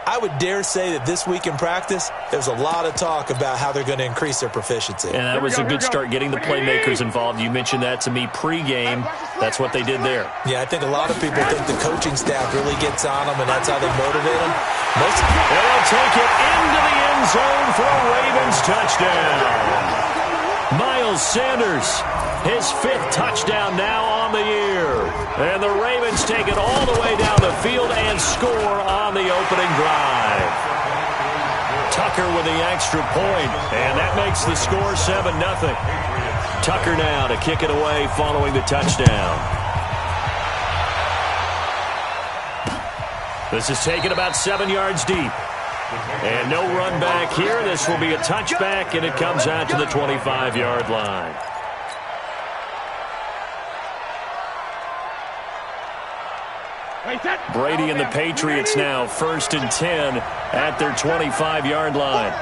Speaker 2: I would dare say that this week in practice, there's a lot of talk about how they're going to increase their proficiency.
Speaker 1: And that was a good start, getting the playmakers involved. You mentioned that to me pregame. That's what they did there.
Speaker 2: Yeah, I think a lot of people think the coaching staff really gets on them, and that's how they motivate them.
Speaker 1: They'll take it into the end zone for a Ravens touchdown. Miles Sanders, his 5th touchdown now on the year. And the Ravens take it all the way down the field and score on the opening drive. Tucker with the extra point, and that makes the score 7-0. Tucker now to kick it away following the touchdown. This is taken about 7 yards deep. And no run back here. This will be a touchback, and it comes out to the 25-yard line. Brady and the Patriots now 1st and 10 at their 25-yard line.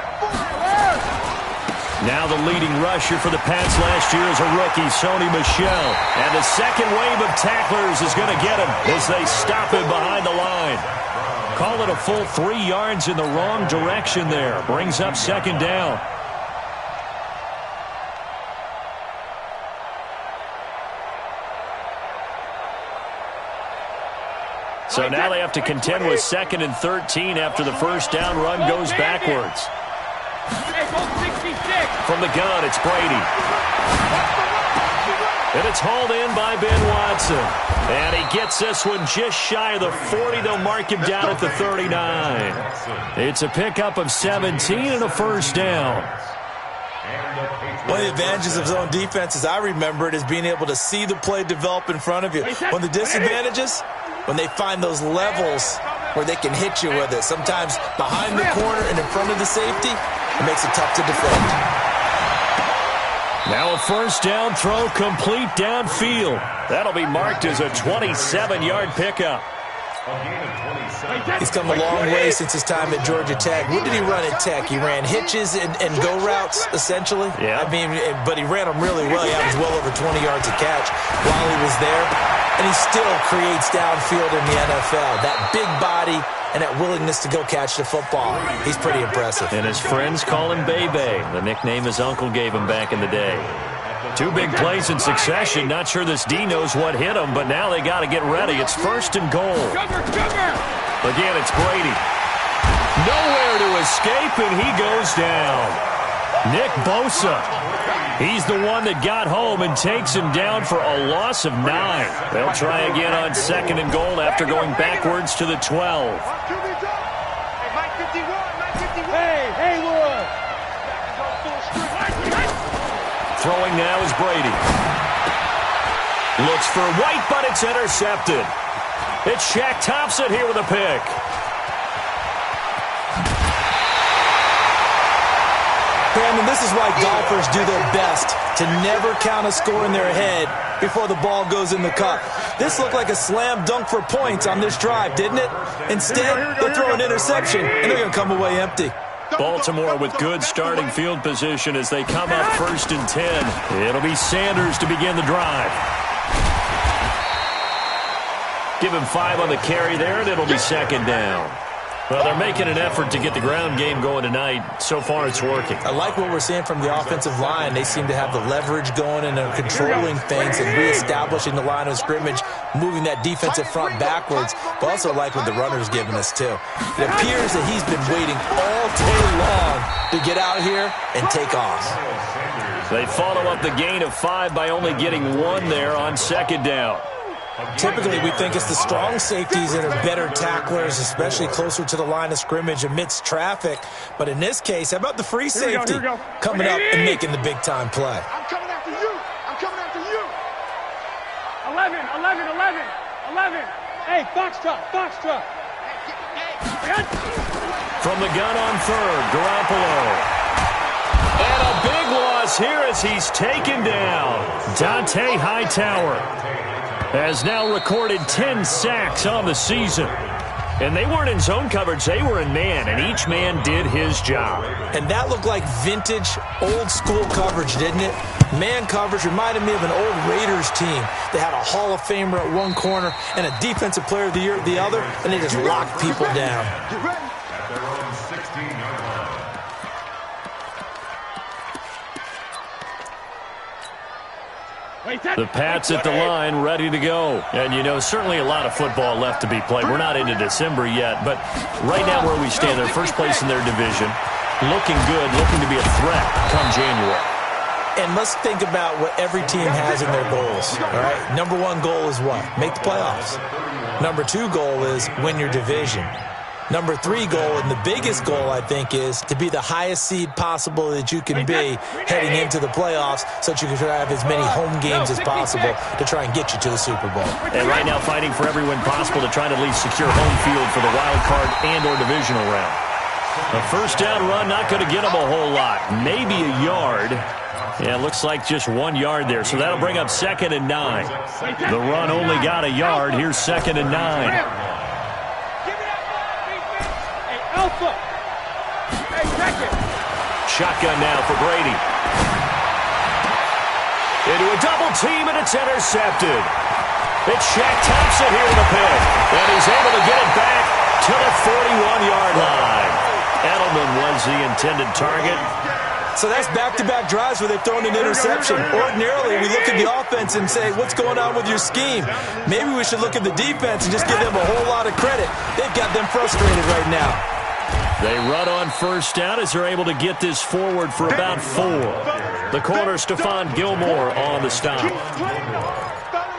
Speaker 1: Now the leading rusher for the Pats last year is a rookie, Sony Michel. And the second wave of tacklers is going to get him as they stop him behind the line. Call it a full 3 yards in the wrong direction there. Brings up second down. So now they have to contend with 2nd and 13 after the first down run goes backwards. From the gun, it's Brady. And it's hauled in by Ben Watson. And he gets this one just shy of the 40. They'll mark him down at the 39. It's a pickup of 17 and a first down.
Speaker 2: One of the advantages of zone defense, as I remember it, is being able to see the play develop in front of you. One of the disadvantages, when they find those levels where they can hit you with it. Sometimes behind the corner and in front of the safety, it makes it tough to defend.
Speaker 1: Now a first down throw complete downfield. That'll be marked as a 27-yard pickup.
Speaker 2: He's come a long way since his time at Georgia Tech. What did he run at Tech? He ran hitches and go routes, essentially.
Speaker 1: Yeah.
Speaker 2: I mean, but he ran them really well. He averaged well over 20 yards a catch while he was there. And he still creates downfield in the NFL. That big body and that willingness to go catch the football. He's pretty impressive.
Speaker 1: And his friends call him Bebe, the nickname his uncle gave him back in the day. 2 big plays in succession. Not sure this D knows what hit him, but now they got to get ready. It's 1st and goal. Again, it's Brady. Nowhere to escape, and he goes down. Nick Bosa. He's the one that got home and takes him down for a loss of 9. They'll try again on 2nd and goal after going backwards to the 12.
Speaker 3: Hey, Haywood.
Speaker 1: Throwing now is Brady. Looks for White, but it's intercepted. It's Shaq Thompson here with a pick.
Speaker 2: Brandon, this is why golfers do their best to never count a score in their head before the ball goes in the cup. This looked like a slam dunk for points on this drive, didn't it? Instead, they throw an interception, and they're going to come away empty.
Speaker 1: Baltimore with good starting field position as they come up 1st and 10. It'll be Sanders to begin the drive. Give him 5 on the carry there, and it'll be 2nd down. Well, they're making an effort to get the ground game going tonight. So far, it's working.
Speaker 2: I like what we're seeing from the offensive line. They seem to have the leverage going, and they're controlling things and reestablishing the line of scrimmage, moving that defensive front backwards. But also like what the runner's giving us, too. It appears that he's been waiting all day long to get out here and take off.
Speaker 1: They follow up the gain of 5 by only getting 1 there on 2nd down.
Speaker 2: Typically, we think it's the strong safeties that are better tacklers, especially closer to the line of scrimmage amidst traffic. But in this case, how about the free safety coming up and making the big-time play?
Speaker 3: I'm coming after you. I'm coming after you. 11. Hey, Foxtrot.
Speaker 1: From the gun on 3rd, Garoppolo. And a big loss here as he's taken down. Dante Hightower has now recorded 10 sacks on the season. And they weren't in zone coverage, they were in man, and each man did his job.
Speaker 2: And that looked like vintage, old-school coverage, didn't it? Man coverage reminded me of an old Raiders team. They had a Hall of Famer at one corner and a Defensive Player of the Year at the other, and they just locked people down.
Speaker 3: Get ready.
Speaker 4: At their own 16-yard line.
Speaker 1: The Pats at the line, ready to go. And, you know, certainly a lot of football left to be played. We're not into December yet, but right now where we stand, they're first place in their division. Looking good, looking to be a threat come January.
Speaker 2: And let's think about what every team has in their goals, all right? Number 1 goal is what? Make the playoffs. Number 2 goal is win your division. Number 3 goal, and the biggest goal, I think, is to be the highest seed possible that you can be heading into the playoffs so that you can have as many home games as possible to try and get you to the Super Bowl.
Speaker 1: And right now fighting for every win possible to try to at least secure home field for the wild card and or divisional round. A 1st down run, not going to get them a whole lot. Maybe a yard. Yeah, it looks like just 1 yard there. So that'll bring up 2nd and 9. The run only got a yard. Here's 2nd and 9.
Speaker 3: Alpha. Hey, check it.
Speaker 1: Shotgun now for Brady. Into a double team, and it's intercepted. It's Shaq Thompson here with a pick. And he's able to get it back to the 41-yard line. Edelman was the intended target.
Speaker 2: So that's back-to-back drives where they've thrown an interception. Ordinarily, we look at the offense and say, what's going on with your scheme? Maybe we should look at the defense and just give them a whole lot of credit. They've got them frustrated right now.
Speaker 1: They run on 1st down as they're able to get this forward for about 4. The corner, Stephon Gilmore on the stop.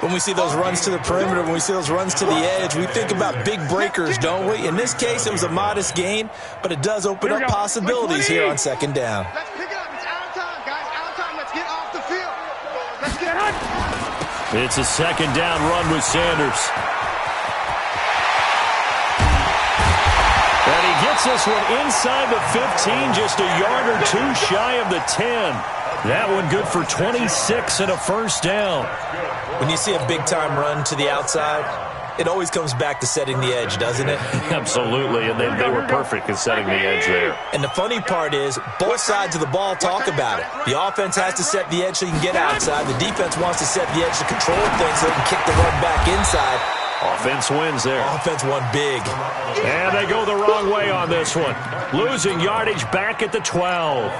Speaker 2: When we see those runs to the perimeter, when we see those runs to the edge, we think about big breakers, don't we? In this case, it was a modest gain, but it does open up possibilities here on 2nd down.
Speaker 3: Let's pick it up. It's out of time, guys. Out of time. Let's get off the field. Let's get on.
Speaker 1: It's a 2nd down run with Sanders. And he gets this one inside the 15, just a yard or 2 shy of the 10. That one good for 26 and a 1st down.
Speaker 2: When you see a big-time run to the outside, It always comes back to setting the edge, doesn't it?
Speaker 1: Absolutely, and they were perfect in setting the edge there.
Speaker 2: And the funny part is, both sides of the ball talk about it. The offense has to set the edge so you can get outside. The defense wants to set the edge to control things so they can kick the run back inside.
Speaker 1: Offense wins there.
Speaker 2: Offense won big.
Speaker 1: And they go the wrong way on this one. Losing yardage back at the 12.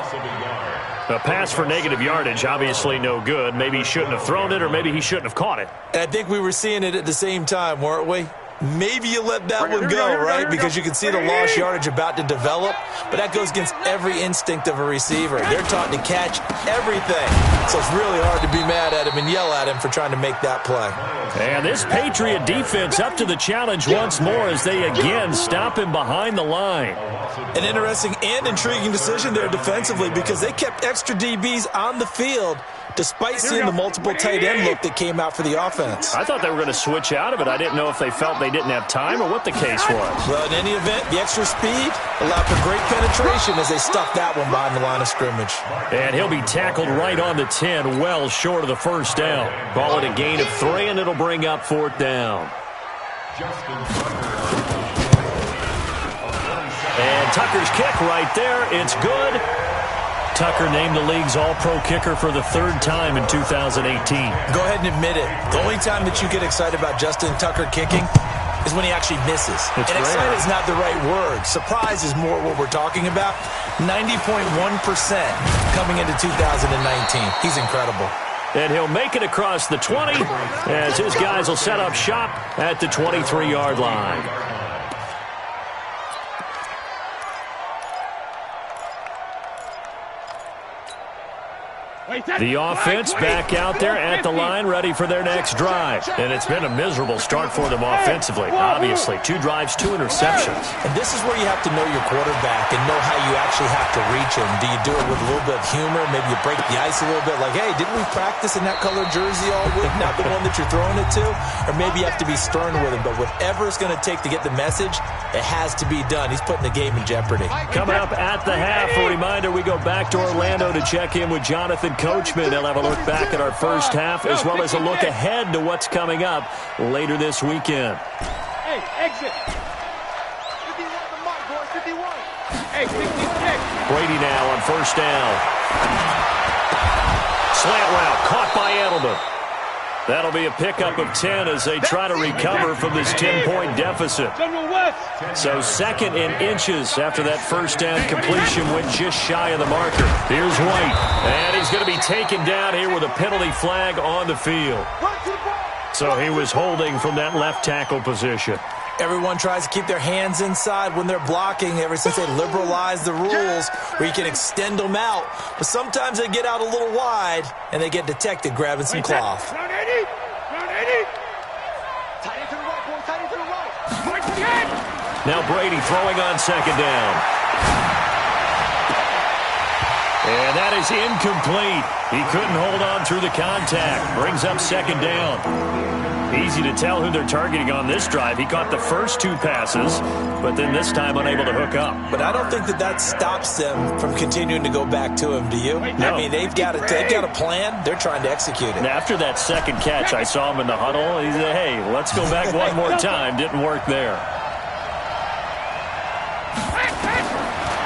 Speaker 1: A pass for negative yardage, obviously no good. Maybe he shouldn't have thrown it, or maybe he shouldn't have caught it.
Speaker 2: And I think we were seeing it at the same time, weren't we? Maybe you let that one go, right? Because you can see the lost yardage about to develop. But that goes against every instinct of a receiver. They're taught to catch everything. So it's really hard to be mad at him and yell at him for trying to make that play.
Speaker 1: And this Patriot defense up to the challenge once more as they again stop him behind the line.
Speaker 2: An interesting and intriguing decision there defensively because they kept extra DBs on the field despite seeing the multiple tight end look that came out for the offense.
Speaker 1: I thought they were going to switch out of it. I didn't know if they felt they didn't have time or what the case was.
Speaker 2: Well, in any event, the extra speed allowed for great penetration as they stuffed that one behind the line of scrimmage.
Speaker 1: And he'll be tackled right on the 10, well short of the first down. Call it a gain of 3, and it'll bring up 4th down. And Tucker's kick right there. It's good. Tucker named the league's all-pro kicker for the 3rd time in 2018.
Speaker 2: Go ahead and admit it. The only time that you get excited about Justin Tucker kicking is when he actually misses.
Speaker 1: It's
Speaker 2: and
Speaker 1: rare.
Speaker 2: excited is not the right word. Surprise is more what we're talking about. 90.1% coming into 2019. He's incredible.
Speaker 1: And he'll make it across the 20 as his guys will set up shop at the 23-yard line. The offense back out there at the line, ready for their next drive. And it's been a miserable start for them offensively. Obviously, 2 drives, 2 interceptions.
Speaker 2: And this is where you have to know your quarterback and know how you actually have to reach him. Do you do it with a little bit of humor? Maybe you break the ice a little bit like, hey, didn't we practice in that colored jersey all week? Not the one that you're throwing it to? Or maybe you have to be stern with him. But whatever it's going to take to get the message, it has to be done. He's putting the game in jeopardy.
Speaker 1: Coming up at the half, a reminder, we go back to Orlando to check in with Jonathan Coachman. They'll have a look back at our first half as well as a look ahead to what's coming up later this weekend.
Speaker 3: Hey, exit. 51 the mark, boys, 51. Hey, 66.
Speaker 1: Brady now on first down. Slant route caught by Edelman. That'll be a pickup of 10 as they try to recover from this 10-point deficit. So 2nd and inches after that first down completion went just shy of the marker. Here's White, and he's going to be taken down here with a penalty flag on the field. So he was holding from that left tackle position.
Speaker 2: Everyone tries to keep their hands inside when they're blocking ever since they liberalized the rules where you can extend them out. But sometimes they get out a little wide and they get detected grabbing some cloth.
Speaker 3: Round 80. Round 80. Tight end to the right, boy. Tight end to the right.
Speaker 1: Now Brady throwing on 2nd down. And that is incomplete. He couldn't hold on through the contact. Brings up 2nd down. Easy to tell who they're targeting on this drive. He caught the first 2 passes, but then this time unable to hook up.
Speaker 2: But I don't think that stops them from continuing to go back to him, do you?
Speaker 1: No.
Speaker 2: I mean, they've got a plan. They're trying to execute it.
Speaker 1: And after that 2nd catch, I saw him in the huddle. He said, hey, let's go back one more time. Didn't work there.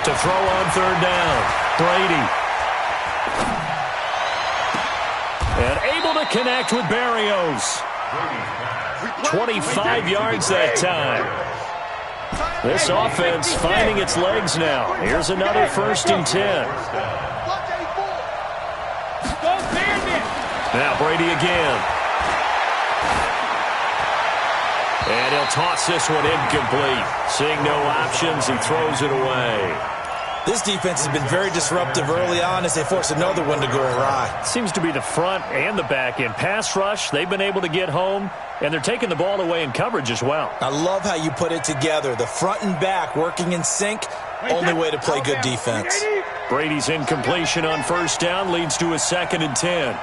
Speaker 1: To throw on 3rd down, Brady. And able to connect with Barrios. 25 yards that time. This offense finding its legs now. Here's another 1st and 10. Now Brady again. And he'll toss this one incomplete. Seeing no options, he throws it away.
Speaker 2: This defense has been very disruptive early on as they force another one to go awry.
Speaker 1: Seems to be the front and the back end. Pass rush, they've been able to get home, and they're taking the ball away in coverage as well.
Speaker 2: I love how you put it together. The front and back working in sync, only way to play good defense.
Speaker 1: Brady's incompletion on 1st down leads to a 2nd and 10.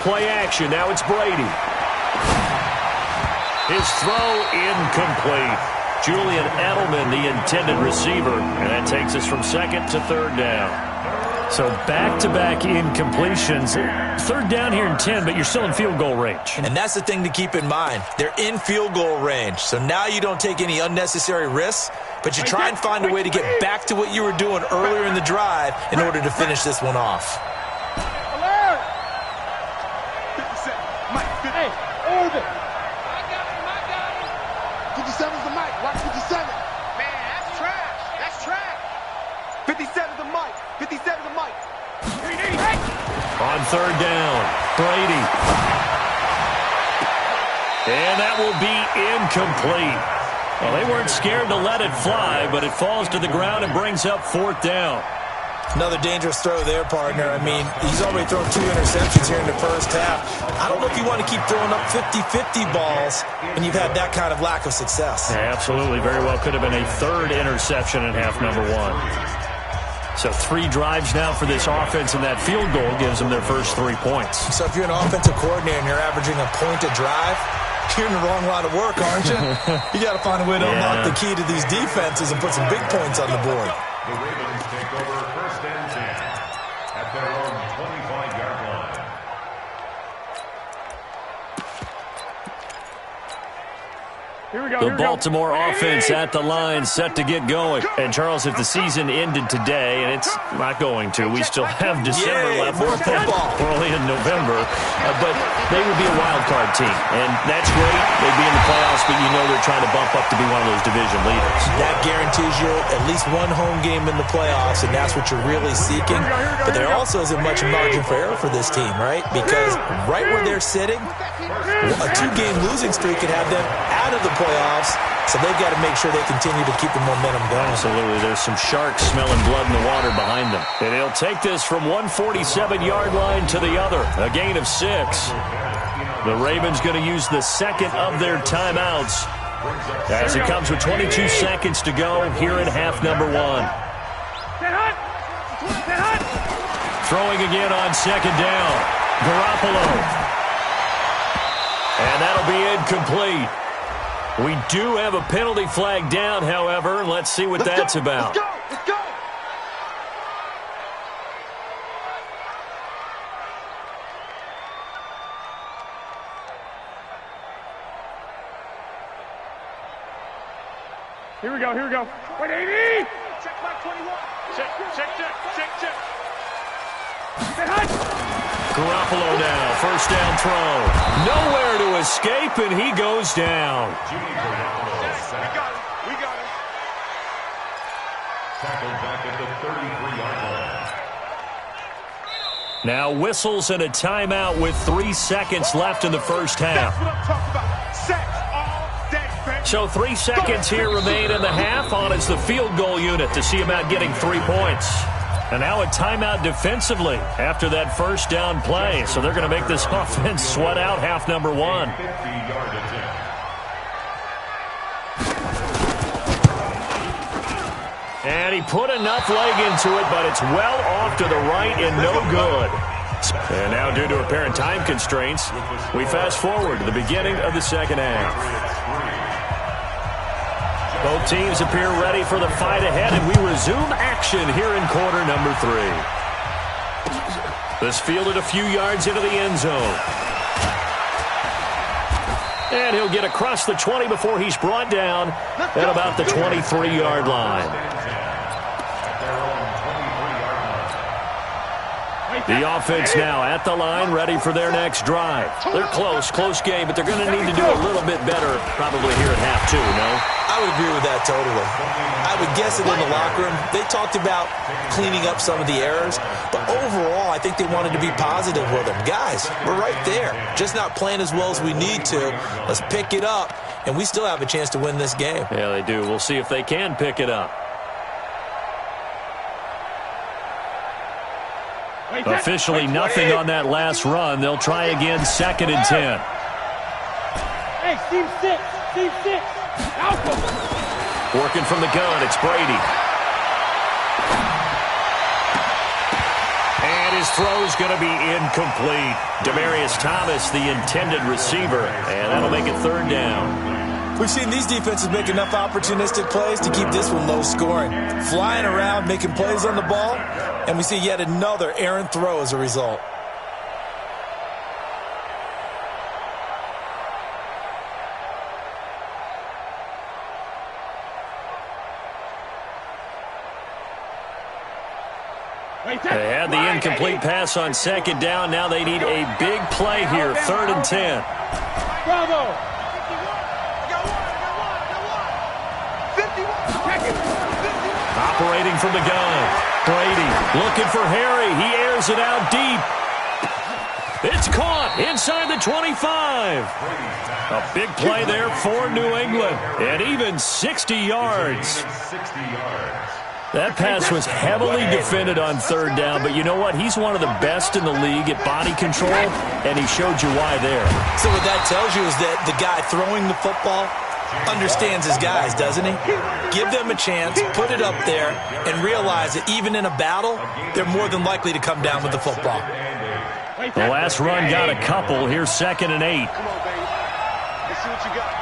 Speaker 1: Play action, now it's Brady. His throw incomplete. Julian Edelman, the intended receiver. And that takes us from 2nd to 3rd down. So back-to-back incompletions. Third down here in 10, but you're still in field goal range.
Speaker 2: And that's the thing to keep in mind. They're in field goal range. So now you don't take any unnecessary risks, but you try and find a way to get back to what you were doing earlier in the drive in order to finish this one off.
Speaker 3: Alert! 57. Mike, 50. Hey, Irvin. I got him. 57's the Mike. Watch 57. Man, that's trash. That's trash. 57's the Mike. 57's the Mike.
Speaker 1: On third down, Brady. And that will be incomplete. Well, they weren't scared to let it fly, but it falls to the ground and brings up fourth down.
Speaker 2: Another dangerous throw there, partner. I mean, he's already thrown 2 interceptions here in the first half. I don't know if you want to keep throwing up 50-50 balls when you've had that kind of lack of success.
Speaker 1: Yeah, absolutely. Very well could have been a third interception in half number 1. So 3 drives now for this offense, and that field goal gives them their first 3 points.
Speaker 2: So if you're an offensive coordinator and you're averaging a point a drive, you're in the wrong line of work, aren't you? You got to find a way to unlock the key to these defenses and put some big points on the board.
Speaker 4: The Ravens take over first and 10 at their own 25-yard line.
Speaker 1: The Baltimore offense at the line, set to get going. And, Charles, if the season ended today, and it's not going to, we still have December left. We're early in November, but they would be a wild card team. And that's great. They'd be in the playoffs, but you know they're trying to bump up to be one of those division leaders.
Speaker 2: That guarantees you at least one home game in the playoffs, and that's what you're really seeking. But there also isn't much margin for error for this team, right? Because right where they're sitting, a 2-game losing streak could have them out of the playoffs, so they've got to make sure they continue to keep the momentum going.
Speaker 1: Absolutely. There's some sharks smelling blood in the water behind them. And they'll take this from 147-yard line to the other. A gain of 6. The Ravens going to use the second of their timeouts as it comes with 22 seconds to go here in half number 1. Throwing again on second down. Garoppolo. And that'll be incomplete. We do have a penalty flag down, however. Let's see what that's about.
Speaker 3: Let's go. Let's go. Here we go. Here we go. 180. Check back 21. Check. Get hot.
Speaker 1: Garoppolo now, first down throw. Nowhere to escape, and he goes down.
Speaker 3: We got him.
Speaker 4: Tackled back at the 33-yard line.
Speaker 1: Now whistles and a timeout with 3 seconds left in the first half.
Speaker 3: That's what I'm talking about. Sacks all day, baby.
Speaker 1: So 3 seconds here remain in the half. On is the field goal unit to see about getting 3 points. And now a timeout defensively after that first down play. So they're going to make this offense sweat out half number 1.
Speaker 4: 50-yard attempt.
Speaker 1: And he put enough leg into it, but it's well off to the right and no good. And now due to apparent time constraints, we fast forward to the beginning of the second half. Both teams appear ready for the fight ahead, and we resume action here in quarter number 3. This fielded a few yards into the end zone. And he'll get across the 20 before he's brought down at about the 23-yard line. The offense now at the line, ready for their next drive. They're close game, but they're going to need to do a little bit better probably here at half 2, no?
Speaker 2: I would agree with that totally. I would guess it in the locker room. They talked about cleaning up some of the errors, but overall, I think they wanted to be positive with them. Guys, we're right there. Just not playing as well as we need to. Let's pick it up, and we still have a chance to win this game.
Speaker 1: Yeah, they do. We'll see if they can pick it up. Officially nothing on that last run. They'll try again, second and 10.
Speaker 3: Hey, team 6. Alpha.
Speaker 1: Working from the gun, it's Brady. And his throw's going to be incomplete. Demaryius Thomas, the intended receiver, and that'll make it third down.
Speaker 2: We've seen these defenses make enough opportunistic plays to keep this one low scoring. Flying around, making plays on the ball, and we see yet another errant throw as a result.
Speaker 1: They had the incomplete pass on second down. Now they need a big play here, 3rd and 10.
Speaker 3: Bravo!
Speaker 1: Operating from the gun. Brady looking for Harry. He airs it out deep. It's caught inside the 25. A big play there for New England. And even 60 yards. That pass was heavily defended on 3rd down, but you know what? He's one of the best in the league at body control, and he showed you why there.
Speaker 2: So what that tells you is that the guy throwing the football understands his guys, doesn't he? Give them a chance, put it up there, and realize that even in a battle, they're more than likely to come down with the football.
Speaker 1: The last run got a couple. Here's 2nd and 8.
Speaker 3: Come on, baby. Let's see what you got.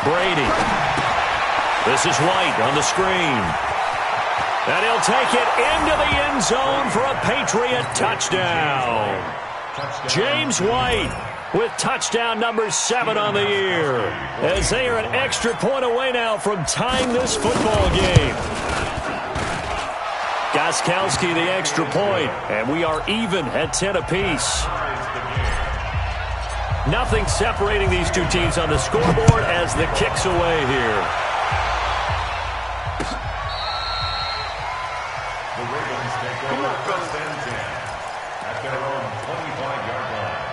Speaker 1: Brady. This is White on the screen. And he'll take it into the end zone for a Patriot touchdown. James White with touchdown number 7 on the year, as they are an extra point away now from tying this football game. Gostkowski the extra point, and we are even at 10 apiece. Nothing separating these two teams on the scoreboard as the kick's away here.
Speaker 4: The Ravens take over 1st and 10 at their own 25-yard line.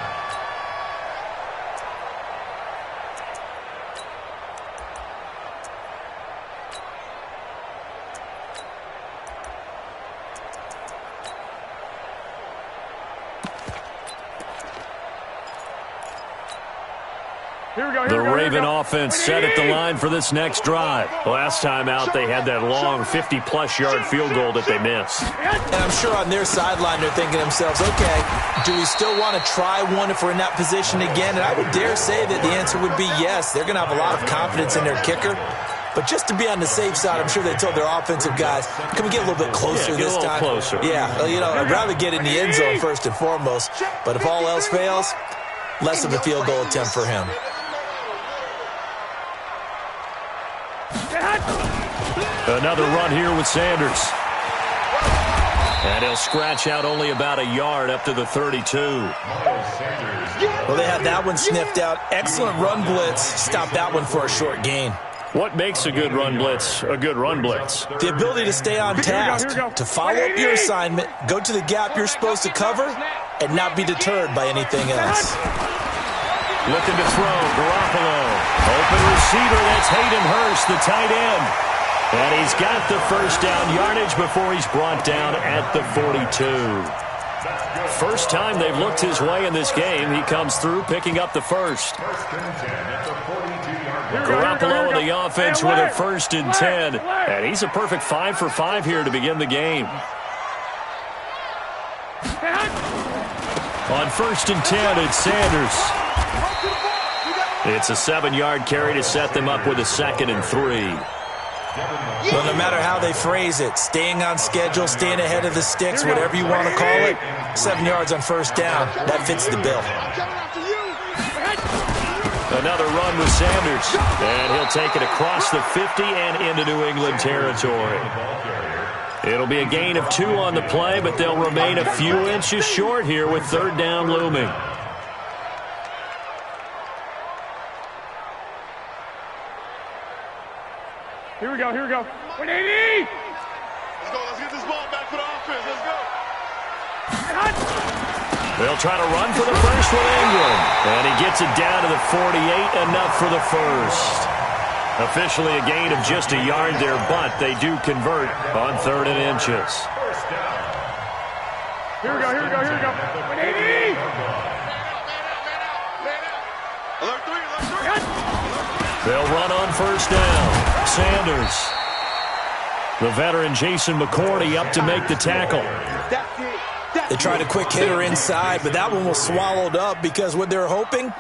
Speaker 1: The Raven offense set at the line for this next drive. Last time out, they had that long 50-plus yard field goal that they missed.
Speaker 2: And I'm sure on their sideline they're thinking to themselves, okay, do we still want to try one if we're in that position again? And I would dare say that the answer would be yes. They're going to have a lot of confidence in their kicker. But just to be on the safe side, I'm sure they told their offensive guys, can we get a little bit closer this time?
Speaker 1: Closer.
Speaker 2: Yeah, you know, I'd rather get in the end zone first and foremost. But if all else fails, less of a field goal attempt for him.
Speaker 1: Another run here with Sanders. And he'll scratch out only about a yard up to the 32.
Speaker 2: Well, they had that one sniffed out. Excellent run blitz. Stopped that one for a short gain.
Speaker 1: What makes a good run blitz a good run blitz?
Speaker 2: The ability to stay on task, to follow up your assignment, go to the gap you're supposed to cover, and not be deterred by anything else.
Speaker 1: Looking to throw, Garoppolo. Open receiver, that's Hayden Hurst, the tight end. And he's got the first down yardage before he's brought down at the 42. First time they've looked his way in this game. He comes through picking up the first. Garoppolo in the offense with a 1st and 10. And he's a perfect 5 for 5 here to begin the game. On 1st and 10, it's Sanders. It's a 7-yard carry to set them up with a 2nd and 3.
Speaker 2: Well, no matter how they phrase it, staying on schedule, staying ahead of the sticks, whatever you want to call it, 7 yards on 1st down, that fits the bill.
Speaker 1: Another run with Sanders, and he'll take it across the 50 and into New England territory. It'll be a gain of 2 on the play, but they'll remain a few inches short here with 3rd down looming.
Speaker 3: Here we go, here we go. 180! Let's go, let's get this ball back for the offense. Let's go.
Speaker 1: They'll try to run for the first with Ingram. And he gets it down to the 48, enough for the first. Officially a gain of just a yard there, but they do convert on 3rd and inches.
Speaker 3: Here we go, here we go, here we go. 180! Alert 3, alert 3.
Speaker 1: They'll run on 1st down. Sanders. The veteran Jason McCourty up to make the tackle.
Speaker 3: That's it.
Speaker 2: They tried a quick hitter inside, but that one was swallowed up because what they're hoping,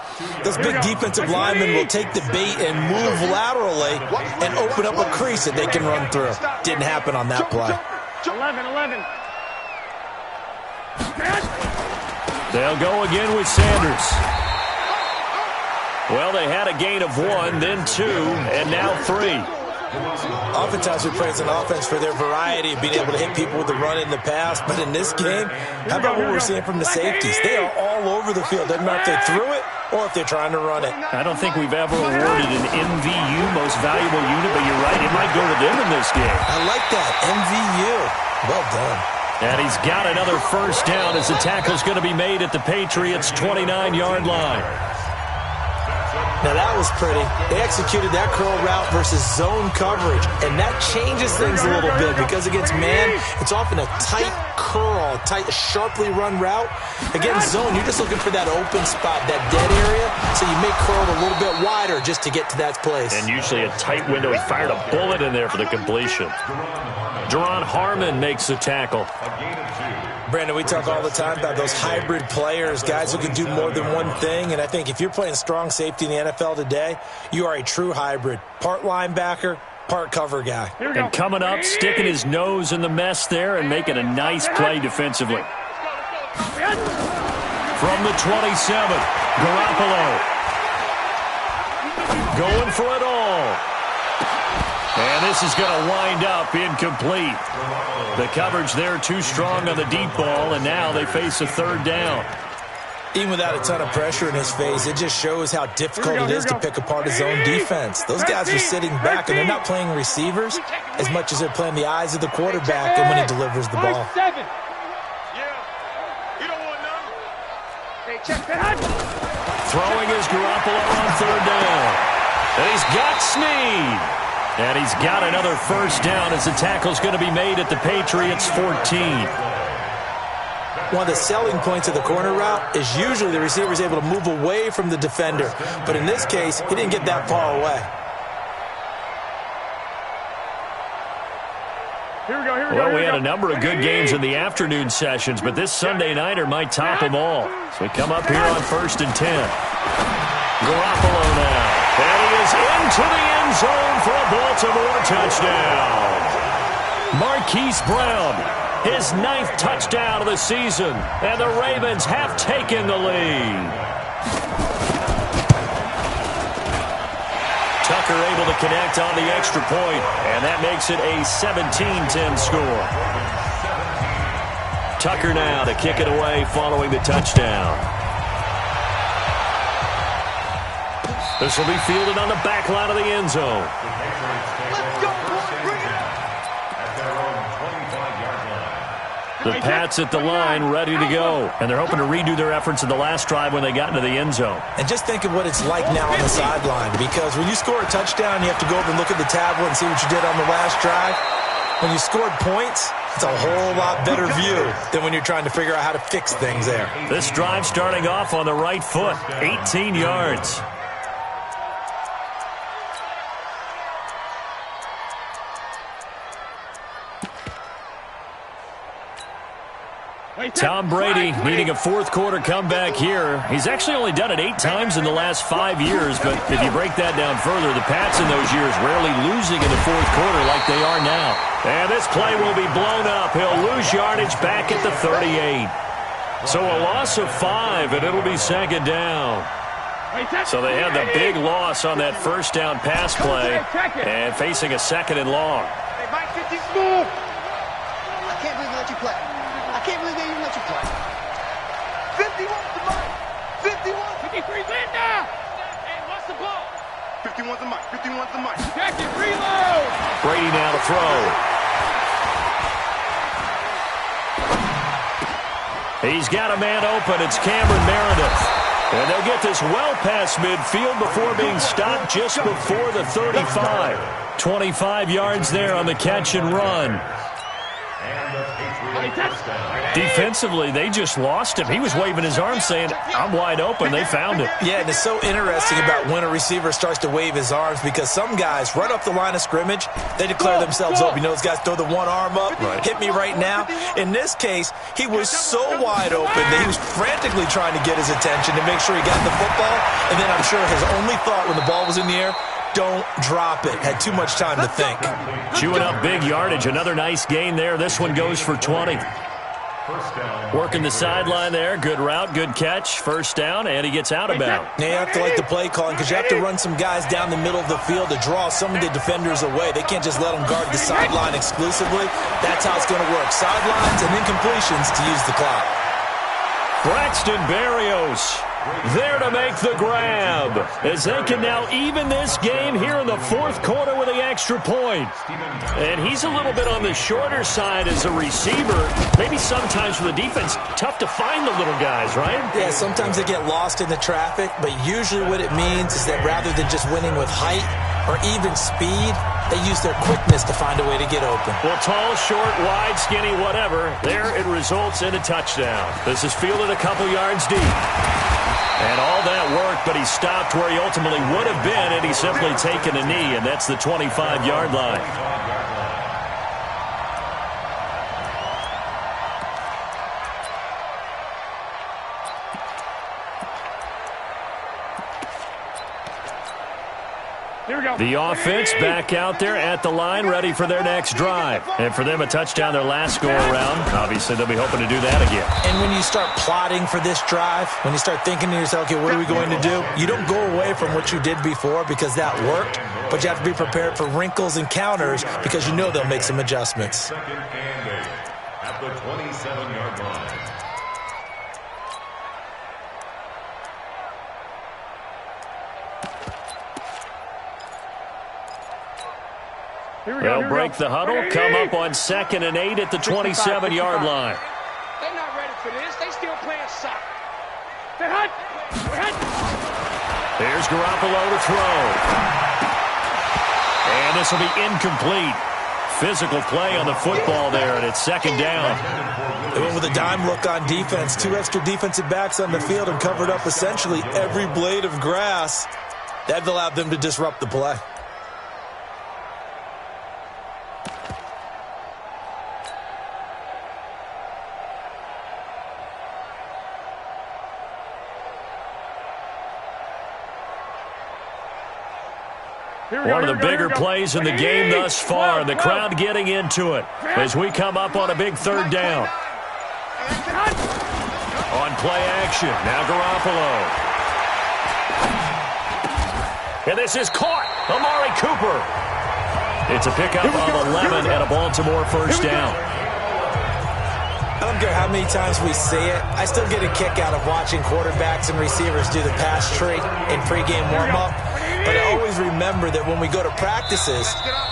Speaker 2: those big defensive linemen will take the bait and move laterally and open up a crease that they can run through. Didn't happen on that play.
Speaker 3: 11.
Speaker 1: They'll go again with Sanders. Well, they had a gain of 1, then 2, and now 3.
Speaker 2: Oftentimes we praise an offense for their variety of being able to hit people with the run in the pass, but in this game, how about what we're seeing from the safeties? They are all over the field. Doesn't matter if they threw it or if they're trying to run it.
Speaker 1: I don't think we've ever awarded an MVU, most valuable unit, but you're right, it might go to them in this game.
Speaker 2: I like that, MVU. Well done.
Speaker 1: And he's got another first down as the tackle's going to be made at the Patriots' 29-yard line.
Speaker 2: Now that was pretty. They executed that curl route versus zone coverage, and that changes things a little bit because against man, it's often a tight curl, tight, sharply run route. Against zone, you're just looking for that open spot, that dead area, so you make curl a little bit wider just to get to that place.
Speaker 1: And usually a tight window. He fired a bullet in there for the completion. Deron Harmon makes the tackle.
Speaker 2: Brandon, we talk all the time about those hybrid players, guys who can do more than one thing, and I think if you're playing strong safety in the NFL today, you are a true hybrid. Part linebacker, part cover guy.
Speaker 1: And coming up, sticking his nose in the mess there and making a nice play defensively. From the 27, Garoppolo. Going for it all. And this is going to wind up incomplete. The coverage there too strong on the deep ball, and now they face a third down.
Speaker 2: Even without a ton of pressure in his face, it just shows how difficult it is to pick apart his own defense. Those guys are sitting back, and they're not playing receivers as much as they're playing the eyes of the quarterback and when he delivers the ball.
Speaker 1: Throwing is Garoppolo on third down. And he's got Snead. And he's got another first down as the tackle's going to be made at the Patriots' 14.
Speaker 2: One of the selling points of the corner route is usually the receiver is able to move away from the defender. But in this case, he didn't get that far away.
Speaker 1: Well, we had a number of good games in the afternoon sessions, but this Sunday nighter might top them all. So we come up here on 1st and 10. Garoppolo now. And he is into the end zone for a Baltimore touchdown. Marquise Brown, his 9th touchdown of the season, and the Ravens have taken the lead. Tucker able to connect on the extra point, and that makes it a 17-10 score. Tucker now to kick it away following the touchdown. This will be fielded on the back line of the end zone.
Speaker 3: Let's go, boy. Bring it.
Speaker 1: The Pats at the line ready to go. And they're hoping to redo their efforts in the last drive when they got into the end zone.
Speaker 2: And just think of what it's like now on the sideline, because when you score a touchdown, you have to go over and look at the tablet and see what you did on the last drive. When you scored points, it's a whole lot better view than when you're trying to figure out how to fix things there.
Speaker 1: This drive starting off on the right foot, 18 yards. Tom Brady needing a fourth-quarter comeback here. He's actually only done it 8 times in the last 5 years, but if you break that down further, the Pats in those years rarely losing in the fourth quarter like they are now. And this play will be blown up. He'll lose yardage back at the 38. So a loss of 5, and it'll be 2nd down. So they had the big loss on that first down pass play and facing a 2nd and long.
Speaker 3: Hey, Mike, 50 school. I can't believe they let you play. I can't believe they even let you play. 51 to Mike. 51. 53 Linda. Hey, what's the ball? 51 to Mike. 51 to Mike. Check it. Reload.
Speaker 1: Brady now to throw. He's got a man open. It's Cameron Meredith. And they'll get this well past midfield before being stopped just before the 35. 25 yards there on the catch and run.
Speaker 4: And the Patriots
Speaker 1: Defensively, they just lost him. He was waving his arm saying, I'm wide open. They found it.
Speaker 2: Yeah, and it's so interesting about when a receiver starts to wave his arms because some guys right off the line of scrimmage, they declare themselves open. You know, those guys throw the one arm up, hit me right now. In this case, he was so wide open that he was frantically trying to get his attention to make sure he got the football. And then I'm sure his only thought when the ball was in the air, don't drop it. Had too much time to think.
Speaker 1: Chewing up big yardage. Another nice gain there. This one goes for 20. Working the sideline there. Good route, good catch. First down, and he gets out of bounds.
Speaker 2: Now you have to like the play calling because you have to run some guys down the middle of the field to draw some of the defenders away. They can't just let them guard the sideline exclusively. That's how it's going to work. Sidelines and incompletions to use the clock.
Speaker 1: Braxton Berrios there to make the grab as they can now even this game here in the fourth quarter with the extra point. And he's a little bit on the shorter side as a receiver. Maybe sometimes for the defense, tough to find the little guys, right?
Speaker 2: Yeah, sometimes they get lost in the traffic, but usually what it means is that rather than just winning with height or even speed, they use their quickness to find a way to get open.
Speaker 1: Well, tall, short, wide, skinny, whatever. There it results in a touchdown. This is fielded a couple yards deep. And all that worked, but he stopped where he ultimately would have been had he simply taken a knee, and that's the 25-yard line.
Speaker 3: Here we go.
Speaker 1: The offense back out there at the line, ready for their next drive. And for them, a touchdown their last go-around. Obviously, they'll be hoping to do that again.
Speaker 2: And when you start plotting for this drive, when you start thinking to yourself, okay, what are we going to do? You don't go away from what you did before because that worked, but you have to be prepared for wrinkles and counters because you know they'll make some adjustments.
Speaker 4: Second and 8 at the 27-yard line.
Speaker 1: They'll break the huddle, come up on 2nd and 8 at the 27-yard line.
Speaker 3: They're not ready for this. They still playing soccer. They're hot.
Speaker 1: Here's Garoppolo to throw. And this will be incomplete. Physical play on the football there, and it's 2nd down.
Speaker 2: They went with a dime look on defense. 2 extra defensive backs on the field and covered up essentially every blade of grass. That allowed them to disrupt the play.
Speaker 1: One of the bigger plays in the game thus far. The crowd getting into it as we come up on a big 3rd down. On play action, now Garoppolo. And this is caught. Amari Cooper. It's a pickup of 11 and a Baltimore first down.
Speaker 2: I don't care how many times we see it. I still get a kick out of watching quarterbacks and receivers do the pass tree in pregame warm-up. But I always remember that when we go to practices,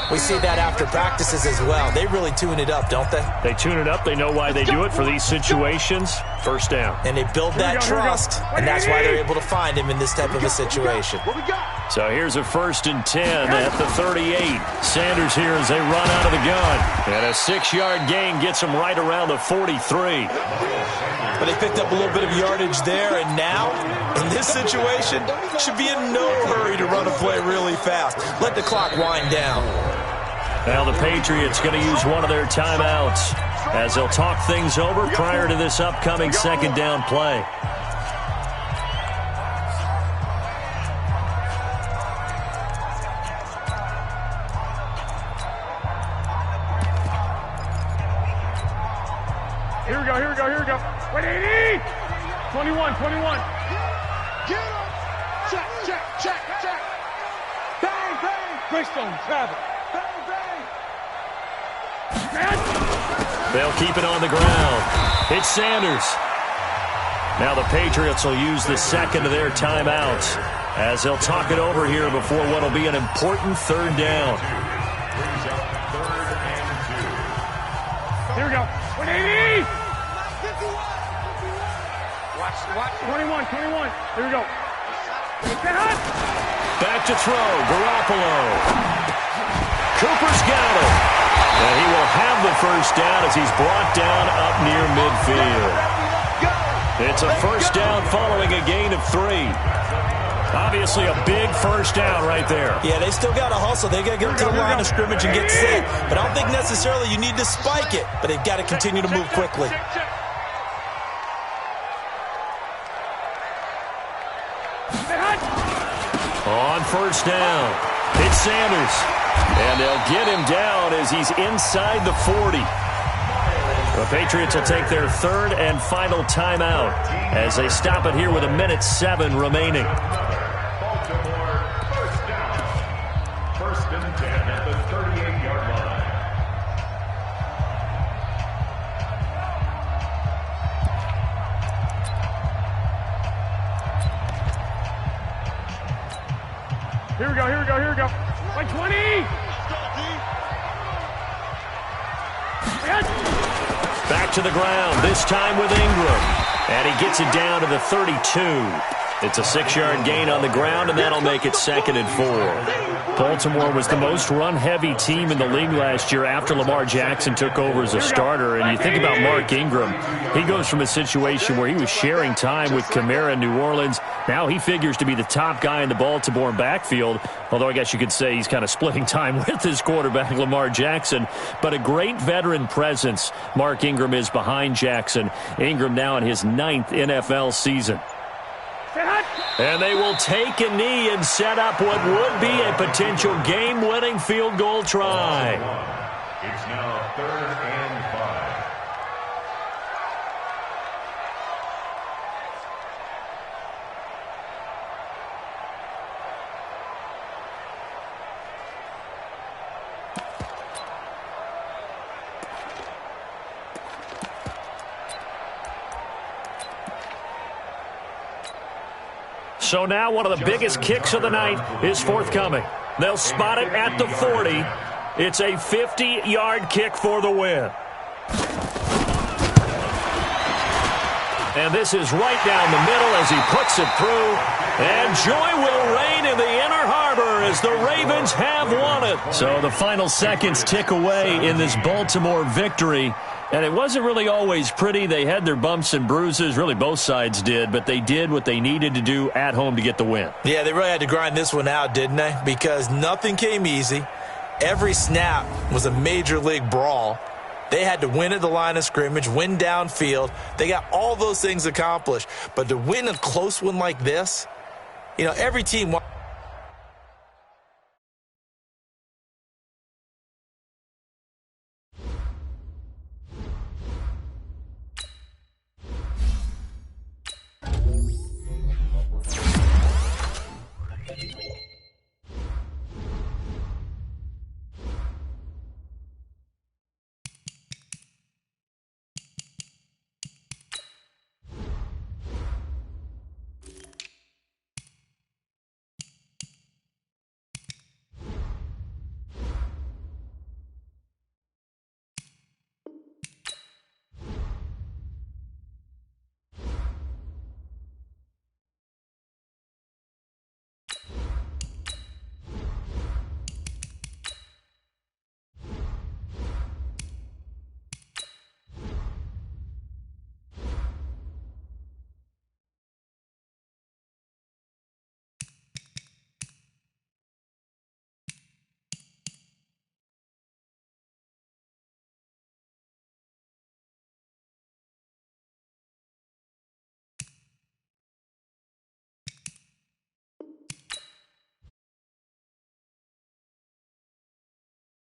Speaker 2: we see that after practices as well. They really tune it up, don't they?
Speaker 1: They tune it up. They know why they do it for these situations. First down.
Speaker 2: And they build that trust, and that's why they're able to find him in this type of a situation.
Speaker 1: So here's a 1st and 10 at the 38. Sanders here as they run out of the gun. And a 6-yard gain gets them right around the 43.
Speaker 2: But they picked up a little bit of yardage there, and now, in this situation, should be in no hurry to run a play really fast. Let the clock wind down.
Speaker 1: Now the Patriots going to use one of their timeouts as they'll talk things over prior to this upcoming 2nd down play.
Speaker 3: Here we go. 180. 21. Get him. Check. Bang. Greystone, travel. Bang.
Speaker 1: They'll keep it on the ground. It's Sanders. Now the Patriots will use the 2nd of their timeouts as they'll talk it over here before what will be an important 3rd down.
Speaker 3: Here we go. 180. Watch. 21. Here we go.
Speaker 1: Back to throw. Garoppolo. Cooper's got it. And he will have the first down as he's brought down up near midfield. It's a first down following a gain of 3. Obviously a big first down right there.
Speaker 2: Yeah, they still got to hustle. They got to get to the line of scrimmage and get set. But I don't think necessarily you need to spike it. But they've got to continue to move quickly.
Speaker 1: On first down, it's Sanders. And they'll get him down as he's inside the 40. The Patriots will take their third and final timeout as they stop it here with 1:07 remaining.
Speaker 4: Baltimore, first down. First and 10 at the 38-yard line.
Speaker 3: Here we go, here we go, here we go. Like 20!
Speaker 1: Back to the ground, this time with Ingram. And he gets it down to the 32. It's a 6-yard gain on the ground, and that'll make it 2nd and 4. Baltimore was the most run-heavy team in the league last year after Lamar Jackson took over as a starter. And you think about Mark Ingram, he goes from a situation where he was sharing time with Kamara in New Orleans. Now he figures to be the top guy in the Baltimore backfield, although I guess you could say he's kind of splitting time with his quarterback, Lamar Jackson. But a great veteran presence Mark Ingram is behind Jackson. Ingram now in his 9th NFL season. And they will take a knee and set up what would be a potential game-winning field goal try.
Speaker 4: It's now 3rd and 5.
Speaker 1: So now one of the biggest kicks of the night is forthcoming. They'll spot it at the 40. It's a 50-yard kick for the win. And this is right down the middle as he puts it through. And joy will reign in the inner harbor as the Ravens have won it. So the final seconds tick away in this Baltimore victory. And it wasn't really always pretty. They had their bumps and bruises. Really, both sides did. But they did what they needed to do at home to get the win.
Speaker 2: Yeah, they really had to grind this one out, didn't they? Because nothing came easy. Every snap was a major league brawl. They had to win at the line of scrimmage, win downfield. They got all those things accomplished. But to win a close one like this, you know, every team